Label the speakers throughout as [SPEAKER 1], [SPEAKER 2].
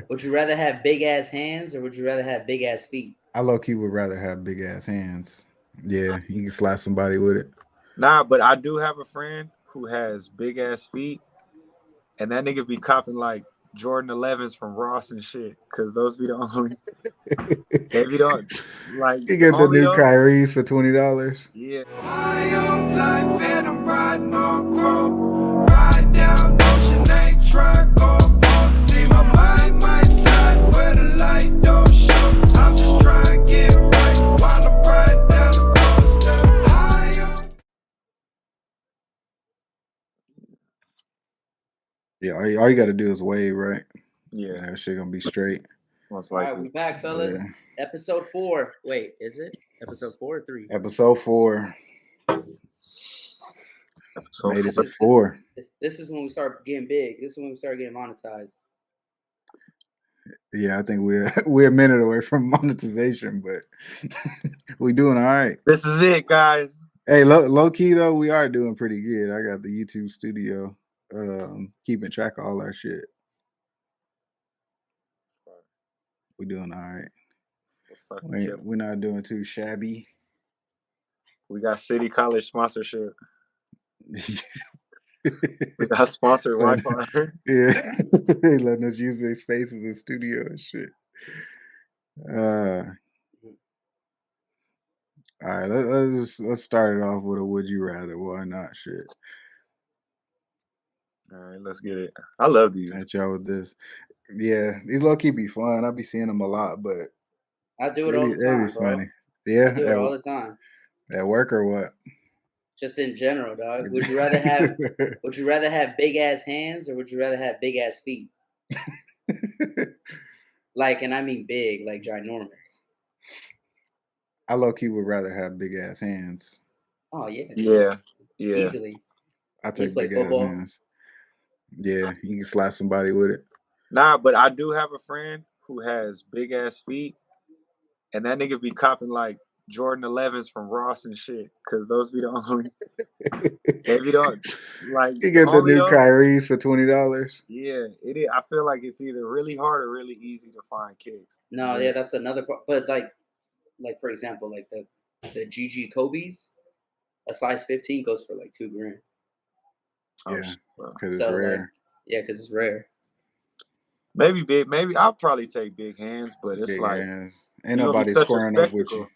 [SPEAKER 1] Would you rather have big ass hands or would you rather have big ass feet?
[SPEAKER 2] I low key would rather have big ass hands. Yeah, you can slap somebody with it.
[SPEAKER 3] Nah, but I do have a friend who has big ass feet, and that nigga be copping like Jordan 11s from Ross and shit, cause those be the only they be the like
[SPEAKER 2] You
[SPEAKER 3] the
[SPEAKER 2] get the
[SPEAKER 3] only
[SPEAKER 2] new
[SPEAKER 3] those.
[SPEAKER 2] Kyrie's for $20.
[SPEAKER 3] Yeah,
[SPEAKER 4] High on life and I'm riding on chrome. Ride down ocean, ain't trying to go home. See my mind might slide where the light don't show. I'm just trying to get right while I'm riding down the coast. High on.
[SPEAKER 2] Yeah, all you got to do is wave, right?
[SPEAKER 3] yeah,
[SPEAKER 2] That shit gonna be straight.
[SPEAKER 3] most
[SPEAKER 1] All right,
[SPEAKER 3] likely.
[SPEAKER 1] we back, fellas.
[SPEAKER 2] Yeah.
[SPEAKER 1] Episode 4. Wait, is it episode 4 or 3?
[SPEAKER 2] Episode 4
[SPEAKER 3] So
[SPEAKER 2] made it
[SPEAKER 1] This
[SPEAKER 2] to
[SPEAKER 1] is
[SPEAKER 2] 4.
[SPEAKER 1] this is when we start getting big. This is when we start getting monetized.
[SPEAKER 2] Yeah, I think we're a minute away from monetization, but we doing all right.
[SPEAKER 3] this is it, guys.
[SPEAKER 2] Hey, low key though, we are doing pretty good. I got the YouTube studio, keeping track of all our shit. We doing all right.
[SPEAKER 3] We're fucking killing.
[SPEAKER 2] We're not doing too shabby.
[SPEAKER 3] We got City College sponsorship. We got sponsored Wi-Fi.
[SPEAKER 2] Yeah, they letting us use their spaces in studio and shit. All right, let's start it off with a would you rather. Why not? Shit.
[SPEAKER 3] All right, let's get it. I love these.
[SPEAKER 2] At y'all with this. Yeah, these low key be fun. I be seeing them a lot, but
[SPEAKER 1] I do it all the
[SPEAKER 2] they
[SPEAKER 1] time,
[SPEAKER 2] be
[SPEAKER 1] bro.
[SPEAKER 2] funny. Yeah,
[SPEAKER 1] I do it all the time.
[SPEAKER 2] At work or what?
[SPEAKER 1] Just in general, dog. Would you rather have big ass hands or would you rather have big ass feet? Like, and I mean big, like ginormous.
[SPEAKER 2] I low key would rather have big ass hands.
[SPEAKER 1] Oh yeah.
[SPEAKER 3] Yeah.
[SPEAKER 1] Easily.
[SPEAKER 2] I take
[SPEAKER 1] play
[SPEAKER 2] big ass
[SPEAKER 1] football?
[SPEAKER 2] hands. Yeah, you can slap somebody with it.
[SPEAKER 3] Nah, but I do have a friend who has big ass feet, and that nigga be copping like Jordan 11s from Ross and shit, cause those be the only they be the like
[SPEAKER 2] You get the
[SPEAKER 3] only
[SPEAKER 2] new
[SPEAKER 3] those.
[SPEAKER 2] Kyrie's for $20.
[SPEAKER 3] Yeah, it is. I feel like it's either really hard or really easy to find kicks.
[SPEAKER 1] No, yeah, that's another part. But like for example, like the GG Kobe's, a size 15 goes for like $2,000.
[SPEAKER 2] Yeah, because it's
[SPEAKER 1] So like,
[SPEAKER 2] rare.
[SPEAKER 1] yeah, because it's rare.
[SPEAKER 3] Maybe big. Maybe I'll probably take big hands, but it's
[SPEAKER 2] Big
[SPEAKER 3] like
[SPEAKER 2] hands.
[SPEAKER 3] you
[SPEAKER 2] Ain't
[SPEAKER 3] gonna be
[SPEAKER 2] nobody
[SPEAKER 3] such a
[SPEAKER 2] squaring up with you.
[SPEAKER 3] spectacle.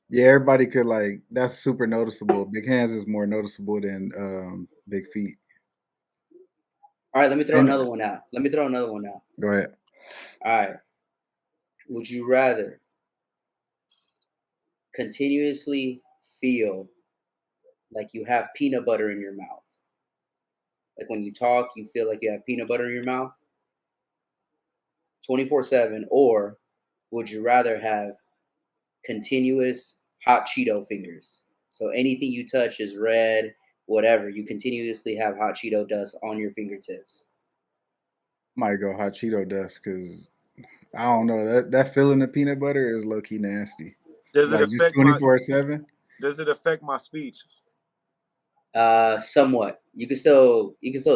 [SPEAKER 2] Yeah, everybody could like that's super noticeable. Big hands is more noticeable than big feet.
[SPEAKER 1] All right, let me throw another one out.
[SPEAKER 2] Go ahead.
[SPEAKER 1] All right. Would you rather continuously feel like you have peanut butter in your mouth? Like when you talk, you feel like you have peanut butter in your mouth 24/7, or would you rather have continuous hot Cheeto fingers? So anything you touch is red, whatever. You continuously have hot Cheeto dust on your fingertips.
[SPEAKER 2] Might go hot Cheeto dust because I don't know that feeling of peanut butter is low key nasty.
[SPEAKER 3] Does it
[SPEAKER 2] Like just
[SPEAKER 3] affect my
[SPEAKER 2] 24/7.
[SPEAKER 3] Does it affect my speech?
[SPEAKER 1] Somewhat. You can still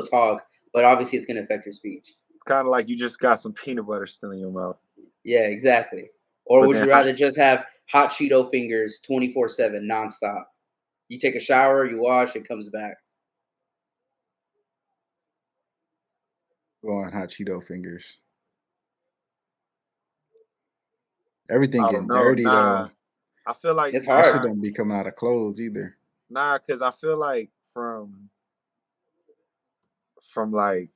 [SPEAKER 1] talk, but obviously it's gonna affect your speech.
[SPEAKER 3] It's kind of like you just got some peanut butter still in your mouth.
[SPEAKER 1] Yeah, exactly. Or
[SPEAKER 3] But
[SPEAKER 1] would
[SPEAKER 3] then
[SPEAKER 1] you rather just have hot Cheeto fingers 24/7 nonstop? You take a shower, you wash, it comes back.
[SPEAKER 2] Going hot Cheeto fingers. Everything
[SPEAKER 3] I
[SPEAKER 2] getting
[SPEAKER 3] don't know.
[SPEAKER 2] dirty though.
[SPEAKER 3] I feel like
[SPEAKER 1] It's
[SPEAKER 2] That shit
[SPEAKER 1] hard.
[SPEAKER 2] don't be coming out of clothes either.
[SPEAKER 3] Nah, because I feel like from like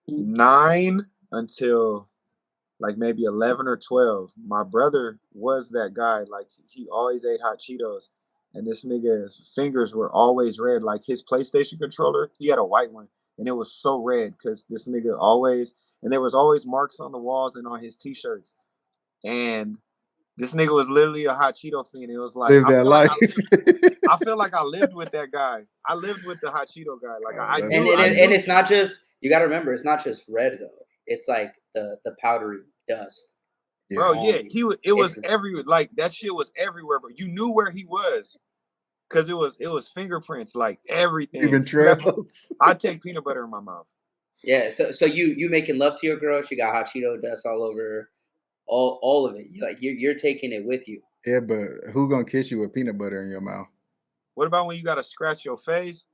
[SPEAKER 3] 9 until like maybe 11 or 12, my brother was that guy. Like he always ate hot Cheetos, and this nigga's fingers were always red. Like his PlayStation controller, he had a white one, and it was so red because this nigga always, and there was always marks on the walls and on his t-shirts, and this nigga was literally a hot Cheeto fiend. It was like
[SPEAKER 2] Live that life.
[SPEAKER 3] I feel like I lived with that guy. I lived with the hot Cheeto guy. Like I
[SPEAKER 1] And
[SPEAKER 3] knew.
[SPEAKER 1] it's not just, you got to remember, it's not just red though. It's like the powdery dust.
[SPEAKER 2] Yeah.
[SPEAKER 3] Bro, yeah, it was everywhere. Like that shit was everywhere, but you knew where he was because it was fingerprints, like everything.
[SPEAKER 2] Even trails.
[SPEAKER 3] I take peanut butter in my mouth.
[SPEAKER 1] Yeah. So you making love to your girl? She got hot Cheeto dust all over her. All of it. You're taking it with you.
[SPEAKER 2] Yeah, but who gonna kiss you with peanut butter in your mouth?
[SPEAKER 3] What about when you gotta scratch your face?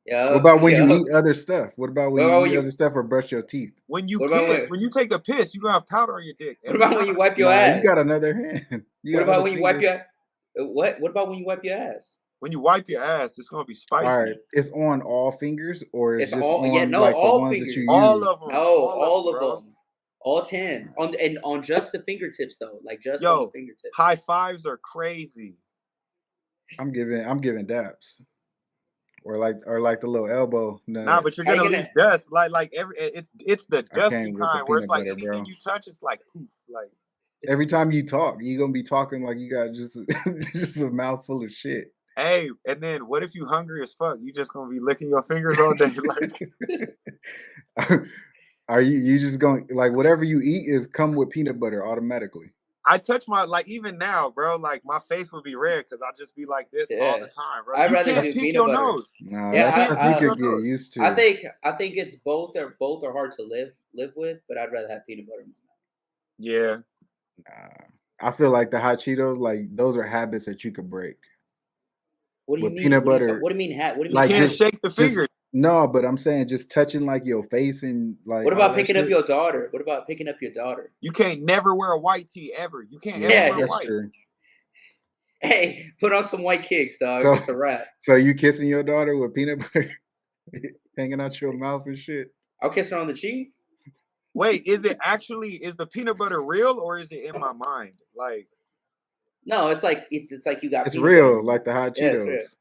[SPEAKER 2] What
[SPEAKER 1] Yup.
[SPEAKER 2] about when you
[SPEAKER 1] Yup.
[SPEAKER 2] eat other stuff? What about when
[SPEAKER 1] What
[SPEAKER 2] you
[SPEAKER 1] about when
[SPEAKER 2] eat other
[SPEAKER 1] you?
[SPEAKER 2] stuff or brush your teeth?
[SPEAKER 3] When you
[SPEAKER 1] What about
[SPEAKER 3] piss,
[SPEAKER 1] when?
[SPEAKER 3] when you take a piss, you gonna have powder on your dick
[SPEAKER 1] What
[SPEAKER 3] every
[SPEAKER 1] about when you
[SPEAKER 3] time.
[SPEAKER 1] wipe your
[SPEAKER 2] Nah, you got
[SPEAKER 1] ass?
[SPEAKER 2] another hand. You
[SPEAKER 1] What
[SPEAKER 2] got
[SPEAKER 1] about
[SPEAKER 2] other
[SPEAKER 1] when you wipe
[SPEAKER 2] fingers.
[SPEAKER 1] your? What? What about when you wipe your ass?
[SPEAKER 3] When you wipe your ass, it's gonna be
[SPEAKER 2] All right,
[SPEAKER 3] spicy.
[SPEAKER 2] it's on all fingers, or it's
[SPEAKER 1] It's
[SPEAKER 2] just
[SPEAKER 1] all. Yeah.
[SPEAKER 2] on
[SPEAKER 1] No.
[SPEAKER 2] like the
[SPEAKER 1] All
[SPEAKER 2] ones that you
[SPEAKER 1] fingers.
[SPEAKER 3] All
[SPEAKER 2] use.
[SPEAKER 3] of them,
[SPEAKER 1] No.
[SPEAKER 3] all of them,
[SPEAKER 1] All of
[SPEAKER 3] bro.
[SPEAKER 1] them. All 10 on just the fingertips though. Like just on the
[SPEAKER 3] Yo,
[SPEAKER 1] fingertips.
[SPEAKER 3] high fives are crazy.
[SPEAKER 2] I'm giving daps, or like the little elbow
[SPEAKER 3] Nah,
[SPEAKER 2] nut.
[SPEAKER 3] but you're
[SPEAKER 1] How you
[SPEAKER 3] gonna
[SPEAKER 1] gonna?
[SPEAKER 3] leave dust. Like it's the
[SPEAKER 2] I
[SPEAKER 3] dusty
[SPEAKER 2] came with the
[SPEAKER 3] kind where it's
[SPEAKER 2] peanut
[SPEAKER 3] like
[SPEAKER 2] butter,
[SPEAKER 3] anything
[SPEAKER 2] bro.
[SPEAKER 3] you touch, it's like poof. Like
[SPEAKER 2] Every time you talk, you gonna be talking like you got just just a mouthful of shit.
[SPEAKER 3] hey, and then what if you hungry as fuck? You just gonna be licking your fingers all day. Like
[SPEAKER 2] Are you just going like whatever you eat is come with peanut butter automatically?
[SPEAKER 3] I touch my like even now, bro. Like my face will be red because I just be like this all the
[SPEAKER 1] Yeah.
[SPEAKER 3] time, bro.
[SPEAKER 1] I'd
[SPEAKER 3] You
[SPEAKER 1] rather
[SPEAKER 3] can't
[SPEAKER 1] do
[SPEAKER 2] That's
[SPEAKER 3] pick
[SPEAKER 1] peanut
[SPEAKER 3] your
[SPEAKER 1] butter.
[SPEAKER 3] nose.
[SPEAKER 2] nah,
[SPEAKER 3] You
[SPEAKER 2] that's
[SPEAKER 1] Yeah.
[SPEAKER 3] can't
[SPEAKER 2] stuff you
[SPEAKER 3] pick your
[SPEAKER 2] could get
[SPEAKER 3] nose.
[SPEAKER 2] used
[SPEAKER 1] I
[SPEAKER 2] to.
[SPEAKER 1] think it's both are hard to live with, but I'd rather have peanut butter.
[SPEAKER 3] Yeah.
[SPEAKER 2] I feel like the hot Cheetos, like those are habits that you could break.
[SPEAKER 1] What do you
[SPEAKER 2] With
[SPEAKER 1] mean?
[SPEAKER 2] peanut butter,
[SPEAKER 1] What do you mean? What do you
[SPEAKER 3] You
[SPEAKER 1] mean
[SPEAKER 2] like
[SPEAKER 3] can't
[SPEAKER 1] habit?
[SPEAKER 3] shake the
[SPEAKER 2] just
[SPEAKER 3] fingers.
[SPEAKER 2] no, but I'm saying just touching like your face and like
[SPEAKER 1] What
[SPEAKER 2] all
[SPEAKER 1] about
[SPEAKER 2] that
[SPEAKER 1] picking up
[SPEAKER 2] shit.
[SPEAKER 1] your daughter? What about picking up your daughter?
[SPEAKER 3] You can't never wear a white tee ever. You can't ever
[SPEAKER 2] Yeah,
[SPEAKER 3] wear
[SPEAKER 1] Yeah.
[SPEAKER 2] that's
[SPEAKER 3] white.
[SPEAKER 2] true.
[SPEAKER 1] Hey, put on some white kicks, dog.
[SPEAKER 2] So
[SPEAKER 1] It's a wrap.
[SPEAKER 2] so you kissing your daughter with peanut butter hanging out your mouth and shit?
[SPEAKER 1] I'll kiss her on the cheek.
[SPEAKER 3] Wait, is the peanut butter real or is it in my mind? Like
[SPEAKER 1] No, it's like it's like you got
[SPEAKER 2] It's
[SPEAKER 1] peanut butter in
[SPEAKER 2] real,
[SPEAKER 1] your
[SPEAKER 2] like
[SPEAKER 1] mouth.
[SPEAKER 2] the hot
[SPEAKER 1] Yeah, it's real.
[SPEAKER 2] Cheetos.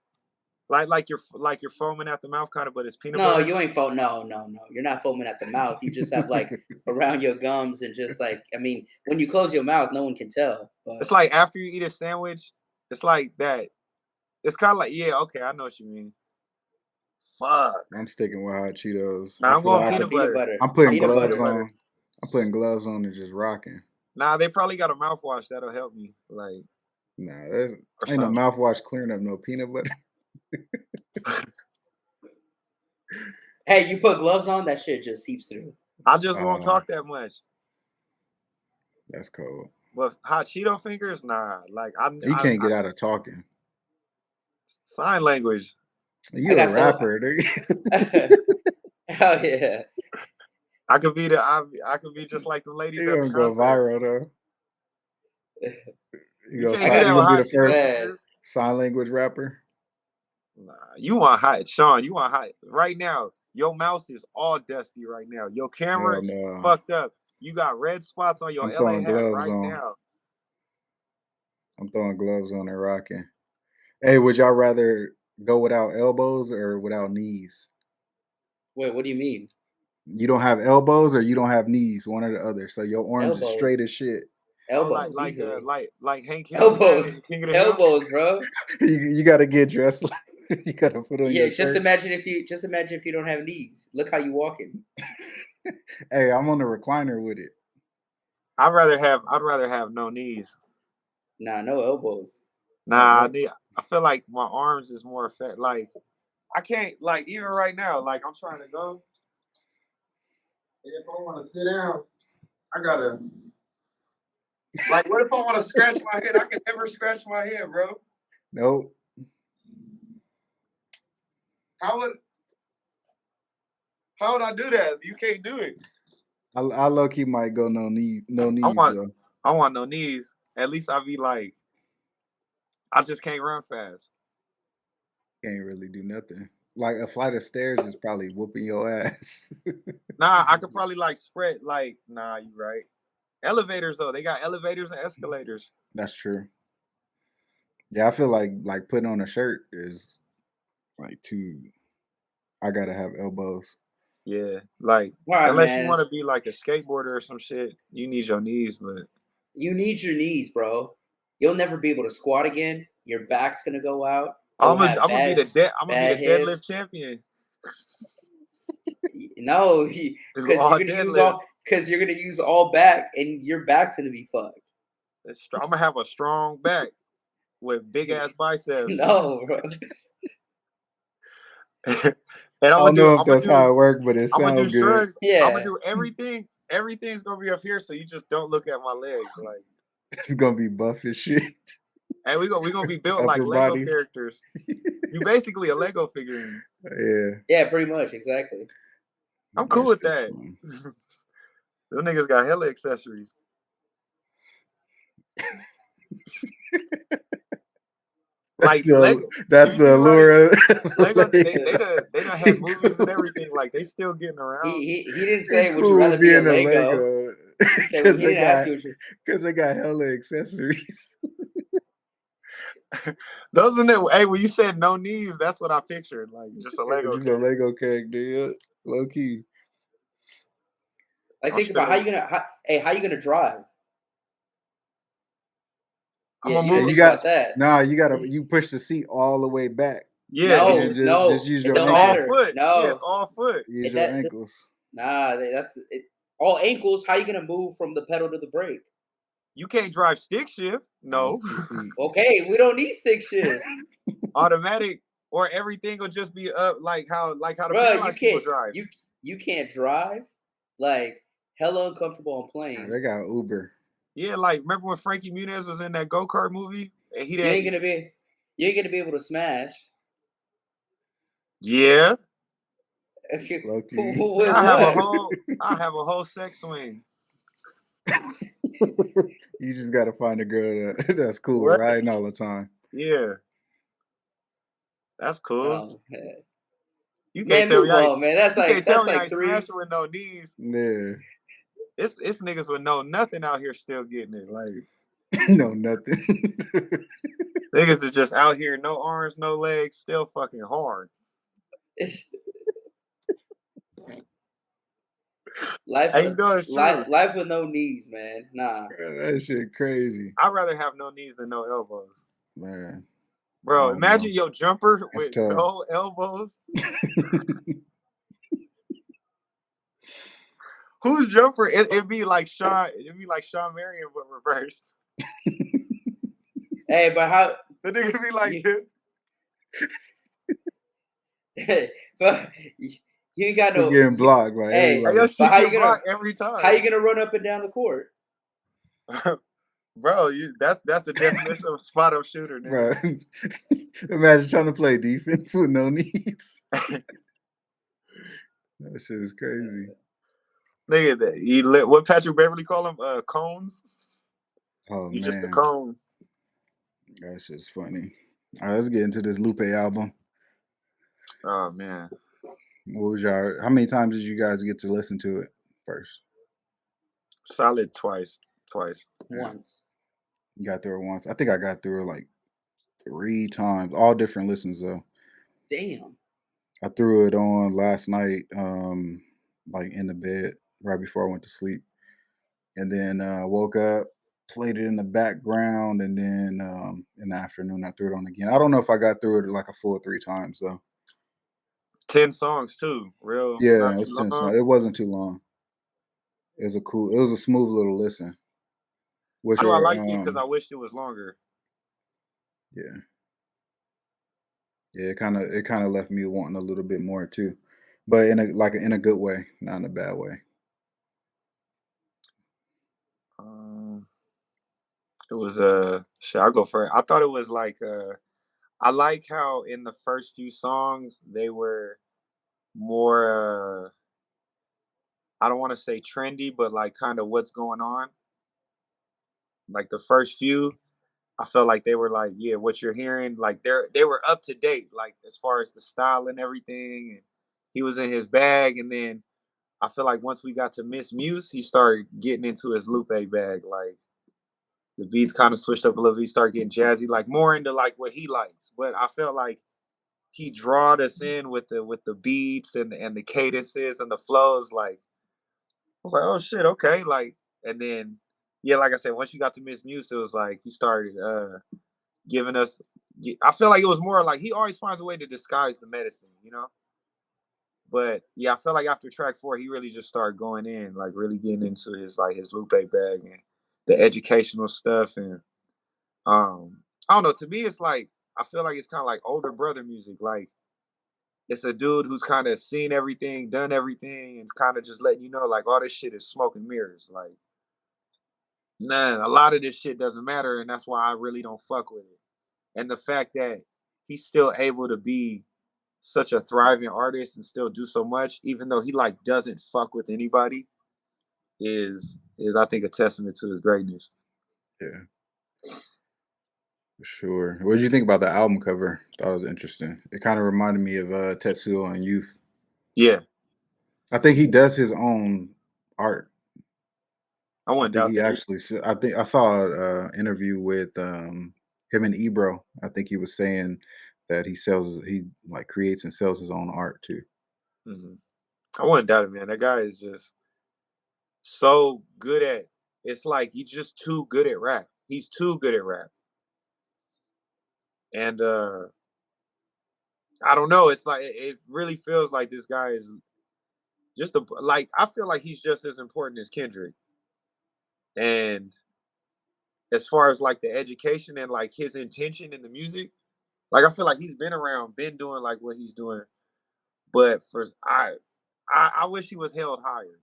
[SPEAKER 3] like you're foaming at the mouth kind of, but it's peanut
[SPEAKER 1] No,
[SPEAKER 3] butter.
[SPEAKER 1] you ain't foam. No. You're not foaming at the mouth. You just have like around your gums and just like I mean, when you close your mouth, no one can tell. But
[SPEAKER 3] It's like after you eat a sandwich, it's like that. It's kind of like okay, I know what you mean. Fuck.
[SPEAKER 2] I'm sticking with hot Cheetos.
[SPEAKER 3] Nah,
[SPEAKER 2] I
[SPEAKER 3] I'm
[SPEAKER 2] feel
[SPEAKER 3] going
[SPEAKER 2] like
[SPEAKER 1] nah,
[SPEAKER 3] peanut butter.
[SPEAKER 2] I'm putting
[SPEAKER 3] I'm
[SPEAKER 1] peanut
[SPEAKER 3] going
[SPEAKER 2] gloves
[SPEAKER 3] peanut
[SPEAKER 1] butter.
[SPEAKER 3] butter.
[SPEAKER 2] on. I'm putting gloves on and just rocking.
[SPEAKER 3] Nah, they probably got a mouthwash that'll help me, like
[SPEAKER 2] Nah, there's
[SPEAKER 3] or
[SPEAKER 2] ain't no
[SPEAKER 3] something.
[SPEAKER 2] mouthwash clearing up no peanut butter.
[SPEAKER 1] Hey, you put gloves on, that shit just seeps through.
[SPEAKER 3] I just won't talk that much.
[SPEAKER 2] That's cold.
[SPEAKER 3] But hot Cheeto fingers, nah. Like
[SPEAKER 2] You can't get out of talking.
[SPEAKER 3] sign language.
[SPEAKER 2] You
[SPEAKER 1] I
[SPEAKER 2] a
[SPEAKER 1] got so
[SPEAKER 2] rapper, nigga.
[SPEAKER 1] hell yeah.
[SPEAKER 3] I could be just like the ladies
[SPEAKER 2] You
[SPEAKER 3] at the
[SPEAKER 2] gonna go
[SPEAKER 3] concerts.
[SPEAKER 2] viral though.
[SPEAKER 3] You can't
[SPEAKER 1] I
[SPEAKER 3] do
[SPEAKER 1] got
[SPEAKER 3] that
[SPEAKER 2] You
[SPEAKER 3] with
[SPEAKER 2] gonna be
[SPEAKER 3] hot
[SPEAKER 2] the
[SPEAKER 3] Cheeto
[SPEAKER 2] first
[SPEAKER 1] man.
[SPEAKER 3] fingers.
[SPEAKER 2] sign language rapper.
[SPEAKER 3] Nah, you want hot, Sean. You want hot right now. Your mouse is all dusty right now. Your camera
[SPEAKER 2] Hell no.
[SPEAKER 3] fucked up. You got red spots on your
[SPEAKER 2] I'm
[SPEAKER 3] LA
[SPEAKER 2] throwing
[SPEAKER 3] hat
[SPEAKER 2] gloves
[SPEAKER 3] right
[SPEAKER 2] on.
[SPEAKER 3] now.
[SPEAKER 2] I'm throwing gloves on and rocking. Hey, would y'all rather go without elbows or without knees?
[SPEAKER 1] Wait, what do you mean?
[SPEAKER 2] You don't have elbows or you don't have knees, one or the other. So your arms is straight
[SPEAKER 1] Elbows.
[SPEAKER 2] as shit.
[SPEAKER 3] Oh,
[SPEAKER 1] Elbows, easily.
[SPEAKER 3] like Hank Hill had in
[SPEAKER 1] Elbows.
[SPEAKER 3] King of the Hill.
[SPEAKER 1] Elbows, bro.
[SPEAKER 2] You gotta get dressed. You gotta put on
[SPEAKER 1] Yeah,
[SPEAKER 2] your
[SPEAKER 1] just
[SPEAKER 2] shirt.
[SPEAKER 1] imagine if you don't have knees. Look how you walking.
[SPEAKER 2] Hey, I'm on the recliner with it.
[SPEAKER 3] I'd rather have no knees.
[SPEAKER 1] Nah, no elbows.
[SPEAKER 3] Nah,
[SPEAKER 2] What?
[SPEAKER 3] I feel like my arms is more effective. Like I can't like even right now. Like I'm trying to go, and if I want to sit down, I gotta. Like, what if I want to scratch my head? I can never scratch my head, bro.
[SPEAKER 2] Nope.
[SPEAKER 3] How would I do that? You can't do it.
[SPEAKER 2] I low key might go no knees
[SPEAKER 3] I want
[SPEAKER 2] though.
[SPEAKER 3] no knees. At least I'd be like, I just can't run fast.
[SPEAKER 2] Can't really do nothing. Like a flight of stairs is probably whooping your ass.
[SPEAKER 3] Nah, I could probably like spread. Like, nah, you right. Elevators though, they got elevators and escalators.
[SPEAKER 2] That's true. Yeah, I feel like putting on a shirt is like too. I gotta have elbows.
[SPEAKER 3] Yeah, like
[SPEAKER 1] All right,
[SPEAKER 3] unless you
[SPEAKER 1] man.
[SPEAKER 3] want to be like a skateboarder or some shit, you need your knees. But
[SPEAKER 1] You need your knees, bro. You'll never be able to squat again. Your back's gonna go out.
[SPEAKER 3] I'm
[SPEAKER 1] You'll
[SPEAKER 3] gonna
[SPEAKER 1] have
[SPEAKER 3] be
[SPEAKER 1] bad
[SPEAKER 3] the
[SPEAKER 1] hips.
[SPEAKER 3] deadlift champion.
[SPEAKER 1] No,
[SPEAKER 3] Do
[SPEAKER 1] because
[SPEAKER 3] all
[SPEAKER 1] you're gonna use
[SPEAKER 3] deadlifts.
[SPEAKER 1] all because you're gonna use all back, and your back's gonna be fucked.
[SPEAKER 3] I'm gonna have a strong back with big ass biceps.
[SPEAKER 1] No, bro.
[SPEAKER 3] And
[SPEAKER 2] I
[SPEAKER 3] I'm
[SPEAKER 2] don't
[SPEAKER 3] gonna do.
[SPEAKER 2] know
[SPEAKER 3] I'm
[SPEAKER 2] if
[SPEAKER 3] gonna
[SPEAKER 2] that's how
[SPEAKER 3] do.
[SPEAKER 2] it works, but it
[SPEAKER 3] I'm gonna do
[SPEAKER 2] sounds good.
[SPEAKER 3] shrugs. I'm gonna
[SPEAKER 1] Yeah.
[SPEAKER 3] do everything. Everything's gonna be up here, so you just don't look at my legs. Like,
[SPEAKER 2] It's gonna be buff as shit.
[SPEAKER 3] and we gonna be built like
[SPEAKER 2] Upper
[SPEAKER 3] Lego
[SPEAKER 2] body.
[SPEAKER 3] characters. You basically a Lego figurine.
[SPEAKER 2] Yeah.
[SPEAKER 1] Yeah, pretty much, exactly.
[SPEAKER 3] I'm cool with
[SPEAKER 2] shit's
[SPEAKER 3] that.
[SPEAKER 2] fun.
[SPEAKER 3] Those niggas got hella accessories. Like Lego.
[SPEAKER 2] That's
[SPEAKER 3] If you
[SPEAKER 2] the
[SPEAKER 3] think about it,
[SPEAKER 2] allure of
[SPEAKER 3] Lego,
[SPEAKER 2] Lego.
[SPEAKER 3] they done had movies and everything. Like they still getting around.
[SPEAKER 1] He didn't
[SPEAKER 2] They
[SPEAKER 1] say, would you
[SPEAKER 2] cool
[SPEAKER 1] rather be a
[SPEAKER 2] being a
[SPEAKER 1] Lego?
[SPEAKER 2] Lego
[SPEAKER 1] He said,
[SPEAKER 2] because
[SPEAKER 1] he
[SPEAKER 2] they
[SPEAKER 1] didn't ask
[SPEAKER 2] got
[SPEAKER 1] you. Would you,
[SPEAKER 2] they got hella accessories.
[SPEAKER 3] Those are the, hey, when you said no knees, that's what I pictured. Like just a
[SPEAKER 2] It's
[SPEAKER 3] Lego
[SPEAKER 2] just a
[SPEAKER 3] character.
[SPEAKER 2] Lego character, yeah. Low key.
[SPEAKER 1] like,
[SPEAKER 3] I'm
[SPEAKER 1] think about how
[SPEAKER 3] straight.
[SPEAKER 1] you gonna, how you gonna drive?
[SPEAKER 3] I'm
[SPEAKER 1] Yeah,
[SPEAKER 3] gonna
[SPEAKER 1] you didn't
[SPEAKER 3] move.
[SPEAKER 1] think about that.
[SPEAKER 2] Nah, you push the seat all the way back.
[SPEAKER 3] Yeah,
[SPEAKER 2] And
[SPEAKER 1] No,
[SPEAKER 2] then
[SPEAKER 1] no,
[SPEAKER 2] just use
[SPEAKER 1] it
[SPEAKER 2] your
[SPEAKER 3] it's
[SPEAKER 1] don't
[SPEAKER 3] all
[SPEAKER 2] ankles.
[SPEAKER 1] matter.
[SPEAKER 3] foot. Yeah, it's
[SPEAKER 1] No,
[SPEAKER 3] all foot.
[SPEAKER 2] Use
[SPEAKER 1] it,
[SPEAKER 2] your
[SPEAKER 1] that
[SPEAKER 2] ankles.
[SPEAKER 1] nah, that's it. All ankles. How you gonna move from the pedal to the brake?
[SPEAKER 3] You can't drive stick shift. No,
[SPEAKER 2] Use 2 feet.
[SPEAKER 1] Okay, we don't need stick shift,
[SPEAKER 3] automatic, or everything will just be up like how the
[SPEAKER 1] bro. You
[SPEAKER 3] paralyzed people
[SPEAKER 1] can't.
[SPEAKER 3] drive.
[SPEAKER 1] You can't drive. Like hella uncomfortable on
[SPEAKER 2] Nah,
[SPEAKER 1] planes.
[SPEAKER 2] they got Uber.
[SPEAKER 3] Yeah, like remember when Frankie Muniz was in that go-kart movie and he
[SPEAKER 1] You ain't
[SPEAKER 3] didn't.
[SPEAKER 1] gonna be able to smash.
[SPEAKER 3] Yeah,
[SPEAKER 2] Low key.
[SPEAKER 1] With
[SPEAKER 3] I have
[SPEAKER 1] what?
[SPEAKER 3] a whole sex swing.
[SPEAKER 2] You just gotta find a girl that's cool with
[SPEAKER 3] What?
[SPEAKER 2] riding all the time.
[SPEAKER 3] Yeah, that's cool.
[SPEAKER 1] Oh, man.
[SPEAKER 3] You
[SPEAKER 1] Man,
[SPEAKER 3] can't tell me
[SPEAKER 1] move
[SPEAKER 3] I ain't,
[SPEAKER 1] on, man. That's
[SPEAKER 3] you can't tell me I
[SPEAKER 1] like
[SPEAKER 3] ain't
[SPEAKER 1] three.
[SPEAKER 3] smashing with no knees.
[SPEAKER 2] Yeah.
[SPEAKER 3] It's niggas with no nothing out here still getting it. Like
[SPEAKER 2] No, nothing.
[SPEAKER 3] niggas are just out here, no arms, no legs, still fucking hard.
[SPEAKER 1] Life,
[SPEAKER 3] Hey, you know it's true.
[SPEAKER 1] life with no knees, man. Nah.
[SPEAKER 2] That shit crazy.
[SPEAKER 3] I'd rather have no knees than no elbows.
[SPEAKER 2] Man.
[SPEAKER 3] Bro,
[SPEAKER 2] Oh,
[SPEAKER 3] imagine
[SPEAKER 2] no.
[SPEAKER 3] your jumper
[SPEAKER 2] That's
[SPEAKER 3] with
[SPEAKER 2] tough.
[SPEAKER 3] no elbows. Whose jumper? It'd be like Sean. It'd be like Sean Marion, but reversed.
[SPEAKER 1] Hey, but how?
[SPEAKER 3] The nigga be like this.
[SPEAKER 1] But you ain't got
[SPEAKER 2] Still
[SPEAKER 1] no.
[SPEAKER 2] getting blocked by
[SPEAKER 1] Hey,
[SPEAKER 3] Hey, your
[SPEAKER 2] everybody.
[SPEAKER 3] shit
[SPEAKER 1] how you
[SPEAKER 3] get
[SPEAKER 1] gonna-
[SPEAKER 3] blocked every time.
[SPEAKER 1] How you gonna run up and down the court?
[SPEAKER 3] Bro, that's the definition of spot up shooter, nigga.
[SPEAKER 2] Bro. Imagine trying to play defense with no knees. That shit is crazy.
[SPEAKER 3] Nigga, what Patrick Beverly call them? Cones.
[SPEAKER 2] Oh,
[SPEAKER 3] You
[SPEAKER 2] man.
[SPEAKER 3] just a cone.
[SPEAKER 2] That shit's funny. All right, let's get into this Lupe album.
[SPEAKER 3] Oh man.
[SPEAKER 2] What was how many times did you guys get to listen to it first?
[SPEAKER 3] Solid twice.
[SPEAKER 1] Once.
[SPEAKER 2] You got through it once. I think I got through it like 3 times. All different listens though.
[SPEAKER 1] Damn.
[SPEAKER 2] I threw it on last night, like in the bed right before I went to sleep. And then woke up, played it in the background, and then in the afternoon I threw it on again. I don't know if I got through it like a full 3 times though.
[SPEAKER 3] 10 songs too. Real.
[SPEAKER 2] Yeah,
[SPEAKER 3] not
[SPEAKER 2] it
[SPEAKER 3] too
[SPEAKER 2] was 10
[SPEAKER 3] long.
[SPEAKER 2] songs. It wasn't too long. It was a smooth little listen.
[SPEAKER 3] I know I liked it because I wished it was longer.
[SPEAKER 2] Yeah. Yeah, it kind of left me wanting a little bit more too, but in a good way, not in a bad way.
[SPEAKER 3] It was shit, I'll go first. I thought it was like I like how in the first few songs they were more I don't want to say trendy, but like kind of what's going on. Like the first few, I felt like they were like, yeah, what you're hearing, like they were up to date, like as far as the style and everything. And he was in his bag, and then I feel like once we got to Miss Muse, he started getting into his Lupe bag. Like the beats kind of switched up a little bit. He started getting jazzy, like more into like what he likes. But I felt like he drawed us in with the beats and the cadences and the flows. Like I was like, oh shit, okay. Like, and then yeah, like I said, once you got to Miss Muse, it was like he started giving us. I feel like it was more like he always finds a way to disguise the medicine, you know. But yeah, I felt like after track 4, he really just started going in, like really getting into his Lupe bag and the educational stuff. And I don't know. To me, it's like I feel like it's kind of like older brother music. Like it's a dude who's kind of seen everything, done everything, and kind of just letting you know, like, all this shit is smoke and mirrors. Like, nah, a lot of this shit doesn't matter, and that's why I really don't fuck with it. And the fact that he's still able to be such a thriving artist and still do so much, even though he like doesn't fuck with anybody, is I think a testament to his greatness.
[SPEAKER 2] Yeah, for sure. What did you think about the album cover? Thought it was interesting. It kind of reminded me of Tetsuo and Youth.
[SPEAKER 3] Yeah,
[SPEAKER 2] I think he does his own art.
[SPEAKER 3] I
[SPEAKER 2] I
[SPEAKER 3] wouldn't
[SPEAKER 2] think
[SPEAKER 3] doubt
[SPEAKER 2] he
[SPEAKER 3] that.
[SPEAKER 2] actually. I think I saw an interview with him and Ebro. I think he was saying that he like creates and sells his own art too.
[SPEAKER 3] Hmm. I wouldn't doubt it, man. That guy is just so good at. It's like he's just too good at rap. He's too good at rap, and I don't know. It's like it really feels like this guy is just a like. I feel like he's just as important as Kendrick, and as far as like the education and like his intention in the music, like I feel like he's been around, been doing like what he's doing, but for I wish he was held higher.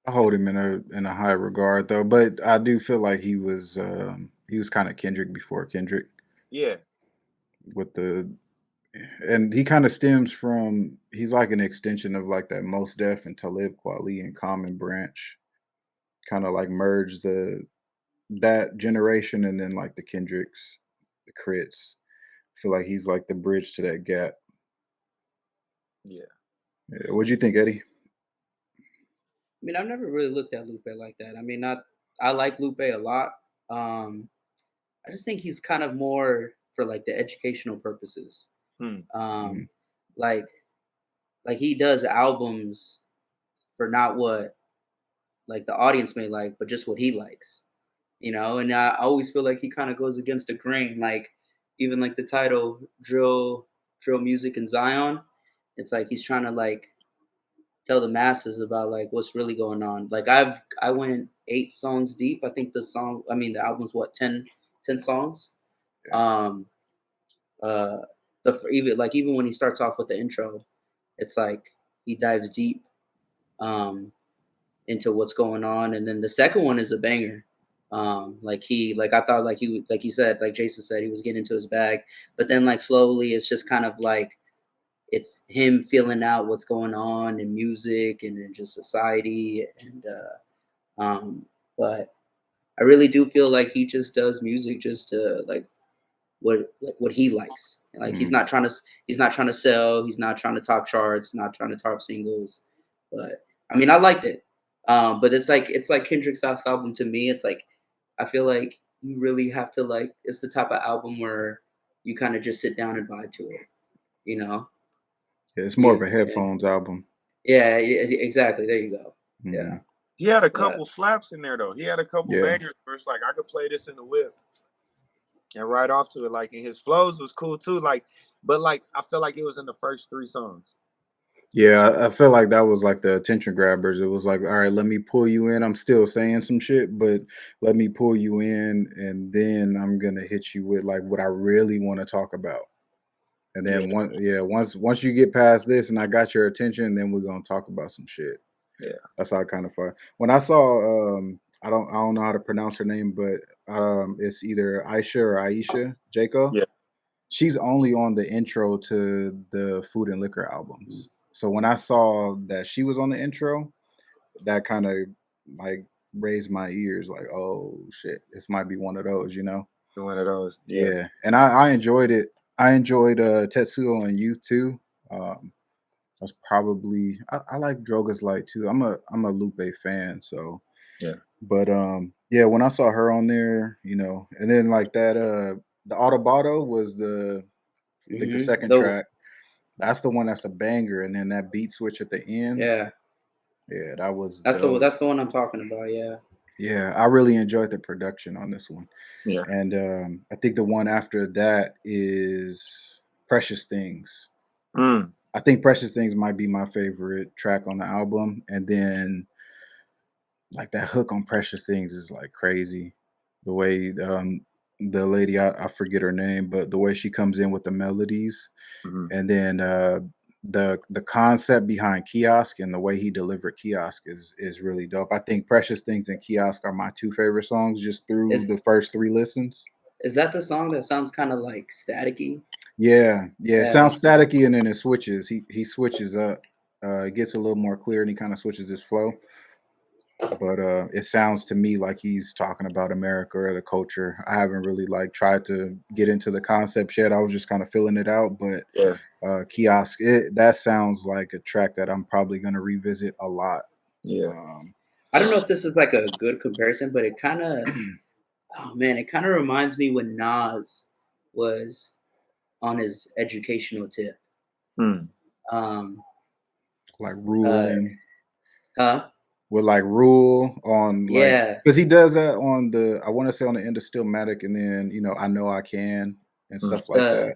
[SPEAKER 2] I hold him in a high regard though, but I do feel like he was kind of Kendrick before Kendrick
[SPEAKER 3] Yeah,
[SPEAKER 2] with the and he kind of stems from he's like an extension of like that Most Def and Talib Kweli and Common Branch kind of like merge the that generation and then like the Kendricks, the Crits. I feel like he's like the bridge to that gap.
[SPEAKER 3] yeah,
[SPEAKER 2] Yeah. What'd you think, Eddie?
[SPEAKER 1] I mean, I've never really looked at Lupe like that. I mean, not I like Lupe a lot. Um, I just think he's kind of more for like the educational purposes.
[SPEAKER 3] hmm.
[SPEAKER 2] Mhm.
[SPEAKER 1] Um, like like he does albums for not what like the audience may like, but just what he likes. And I always feel like he kind of goes against the grain. Like even like the title drill music in Zion. It's like he's trying to like tell the masses about like what's really going on. Like I went 8 songs deep. I think the album's what 10 songs.
[SPEAKER 2] Yeah.
[SPEAKER 1] Um uh even when he starts off with the intro, it's like he dives deep um into what's going on, and then the second one is a banger. Like I thought, like like you said, like Jason said, he was getting into his bag, but then like slowly it's just kind of like it's him feeling out what's going on in music and in just society. And but I really do feel like he just does music just to what he likes. Like
[SPEAKER 2] Mhm.
[SPEAKER 1] he's not trying to sell, he's not trying to top charts, not trying to top singles. But I mean, I liked it. But it's like Kendrick's last album to me. It's like I feel like you really have to like it's the type of album where you kind of just sit down and vibe to it, you know?
[SPEAKER 2] Yeah, it's more
[SPEAKER 1] Yeah,
[SPEAKER 2] of a headphones album.
[SPEAKER 1] yeah, exactly. There you go. Yeah,
[SPEAKER 2] Mhm.
[SPEAKER 3] He had a
[SPEAKER 1] but
[SPEAKER 3] couple slaps in there though. He had a couple
[SPEAKER 2] Yeah.
[SPEAKER 3] bangers where it's like I could play this in the whip and ride off to it. Like, and his flows was cool too. Like, but like I feel like it was in the first 3 songs.
[SPEAKER 2] Yeah, I feel like that was like the attention grabbers. It was like, all right, let me pull you in. I'm still saying some shit, but let me pull you in, and then I'm gonna hit you with like what I really want to talk about. And
[SPEAKER 3] Yeah,
[SPEAKER 2] then once you get past this, and I got your attention, then we're gonna talk about some shit.
[SPEAKER 3] yeah,
[SPEAKER 2] That's how I kind of felt. When I saw, I don't know how to pronounce her name, but it's either Aisha or Aisha Jaco.
[SPEAKER 3] yeah.
[SPEAKER 2] She's only on the intro to the Food and Liquor albums. So when I saw that she was on the intro, that kind of like raised my ears, like, oh shit, this might be one of those, you know?
[SPEAKER 3] One of those. Yeah,
[SPEAKER 2] Yeah. And I enjoyed it. I enjoyed Tetsuo and You too. Um, that's probably I like Droga's Light too. I'm a Lupe fan, so
[SPEAKER 3] yeah,
[SPEAKER 2] but yeah, when I saw her on there, and then like that the Autobotto was the second
[SPEAKER 1] though.
[SPEAKER 2] track. That's the one that's a banger, and then that beat switch at the end.
[SPEAKER 1] Yeah,
[SPEAKER 2] Yeah, that was
[SPEAKER 1] that's the
[SPEAKER 2] dope.
[SPEAKER 1] that's the one I'm talking about. Yeah.
[SPEAKER 2] Yeah, I really enjoyed the production on this one.
[SPEAKER 3] yeah.
[SPEAKER 2] And I think the one after that is Precious Things.
[SPEAKER 3] Mm.
[SPEAKER 2] I think Precious Things might be my favorite track on the album. And then like that hook on Precious Things is like crazy. The way the lady, I forget her name, but the way she comes in with the melodies,
[SPEAKER 3] Mhm.
[SPEAKER 2] and then the concept behind Kiosk and the way he delivered Kiosk is really dope. I think Precious Things and Kiosk are my two favorite songs just through the
[SPEAKER 1] Is
[SPEAKER 2] first three listens.
[SPEAKER 1] is that the song that sounds kind of like staticky?
[SPEAKER 2] Yeah, yeah. It
[SPEAKER 1] Yeah,
[SPEAKER 2] sounds
[SPEAKER 1] that's the
[SPEAKER 2] staticky and then it switches. He switches up. It gets a little more clear and he kind of switches his flow. But it sounds to me like he's talking about America or the culture. I haven't really like tried to get into the concept yet. I was just kind of filling it out. But
[SPEAKER 3] Yeah.
[SPEAKER 2] Kiosk, that sounds like a track that I'm probably gonna revisit a lot.
[SPEAKER 3] Yeah.
[SPEAKER 2] Um,
[SPEAKER 1] I don't know if this is like a good comparison, but it kind of, oh man, it kind of reminds me when Nas was on his educational tip.
[SPEAKER 3] Hmm.
[SPEAKER 1] Um,
[SPEAKER 2] like
[SPEAKER 1] uh,
[SPEAKER 2] ruling
[SPEAKER 1] huh?
[SPEAKER 2] with like rule on like
[SPEAKER 1] Yeah,
[SPEAKER 2] because he does that on the I want to say on the end of Stillmatic and then I know I can and
[SPEAKER 3] Hmm.
[SPEAKER 2] stuff like
[SPEAKER 1] the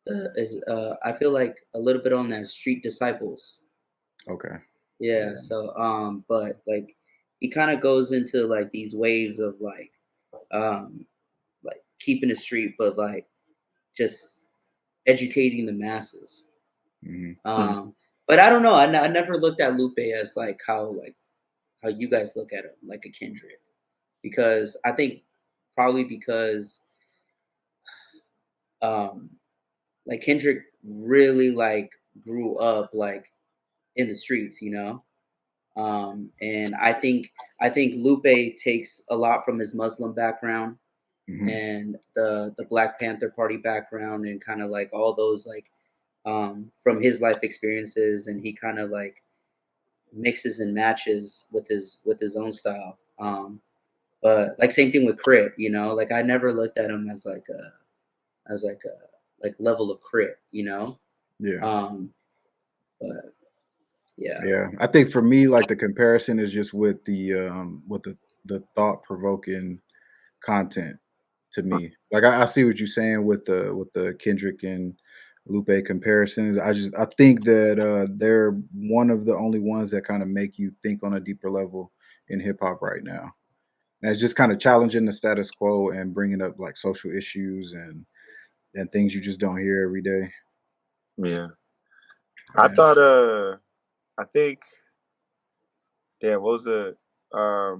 [SPEAKER 2] that.
[SPEAKER 1] the is I feel like a little bit on that Street Disciples.
[SPEAKER 2] Okay.
[SPEAKER 1] Yeah,
[SPEAKER 2] Yeah.
[SPEAKER 1] so but like he kind of goes into like these waves of um like keeping the street, but like just educating the masses.
[SPEAKER 2] Hmm.
[SPEAKER 3] Hmm.
[SPEAKER 1] Um, but I don't know. I never looked at Lupe as like how you guys look at him, like a Kendrick, because I think probably because um like Kendrick really like grew up like in the streets, you know. And I think Lupe takes a lot from his Muslim background
[SPEAKER 2] Hmm.
[SPEAKER 1] and the Black Panther Party background and kind of like all those like from his life experiences, and he kind of like mixes and matches with his own style. But like same thing with Crit, you know, like I never looked at him as like a like level of Crit, you know.
[SPEAKER 2] Yeah.
[SPEAKER 1] Um, but yeah,
[SPEAKER 2] Yeah. I think for me, like the comparison is just with the thought provoking content to me. Like I see what you're saying with the Kendrick and Lupe comparisons. I think that they're one of the only ones that kind of make you think on a deeper level in hip hop right now. And it's just kind of challenging the status quo and bringing up like social issues and things you just don't hear every day.
[SPEAKER 3] Yeah. I
[SPEAKER 2] Yeah.
[SPEAKER 3] thought. I think. Damn. What was the? I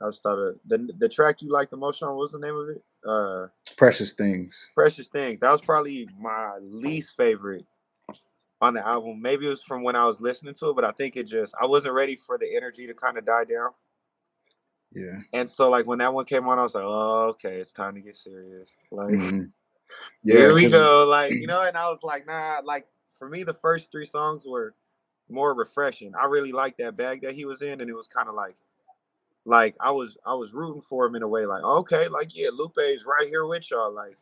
[SPEAKER 3] was thought of the track you liked the most on. What was the name of it?
[SPEAKER 2] Precious things.
[SPEAKER 3] Precious Things. That was probably my least favorite on the album. Maybe it was from when I was listening to it, but I think I wasn't ready for the energy to kind of die down.
[SPEAKER 2] Yeah.
[SPEAKER 3] And so like when that one came on, I was like, oh, okay, it's time to get serious. Like,
[SPEAKER 2] Hmm. Yeah,
[SPEAKER 3] here we
[SPEAKER 2] because
[SPEAKER 3] go. Like, and I was like, nah, like for me, the first three songs were more refreshing. I really liked that bag that he was in, and it was kind of like I was rooting for him in a way, like, okay, like yeah, Lupe is right here with y'all. Like,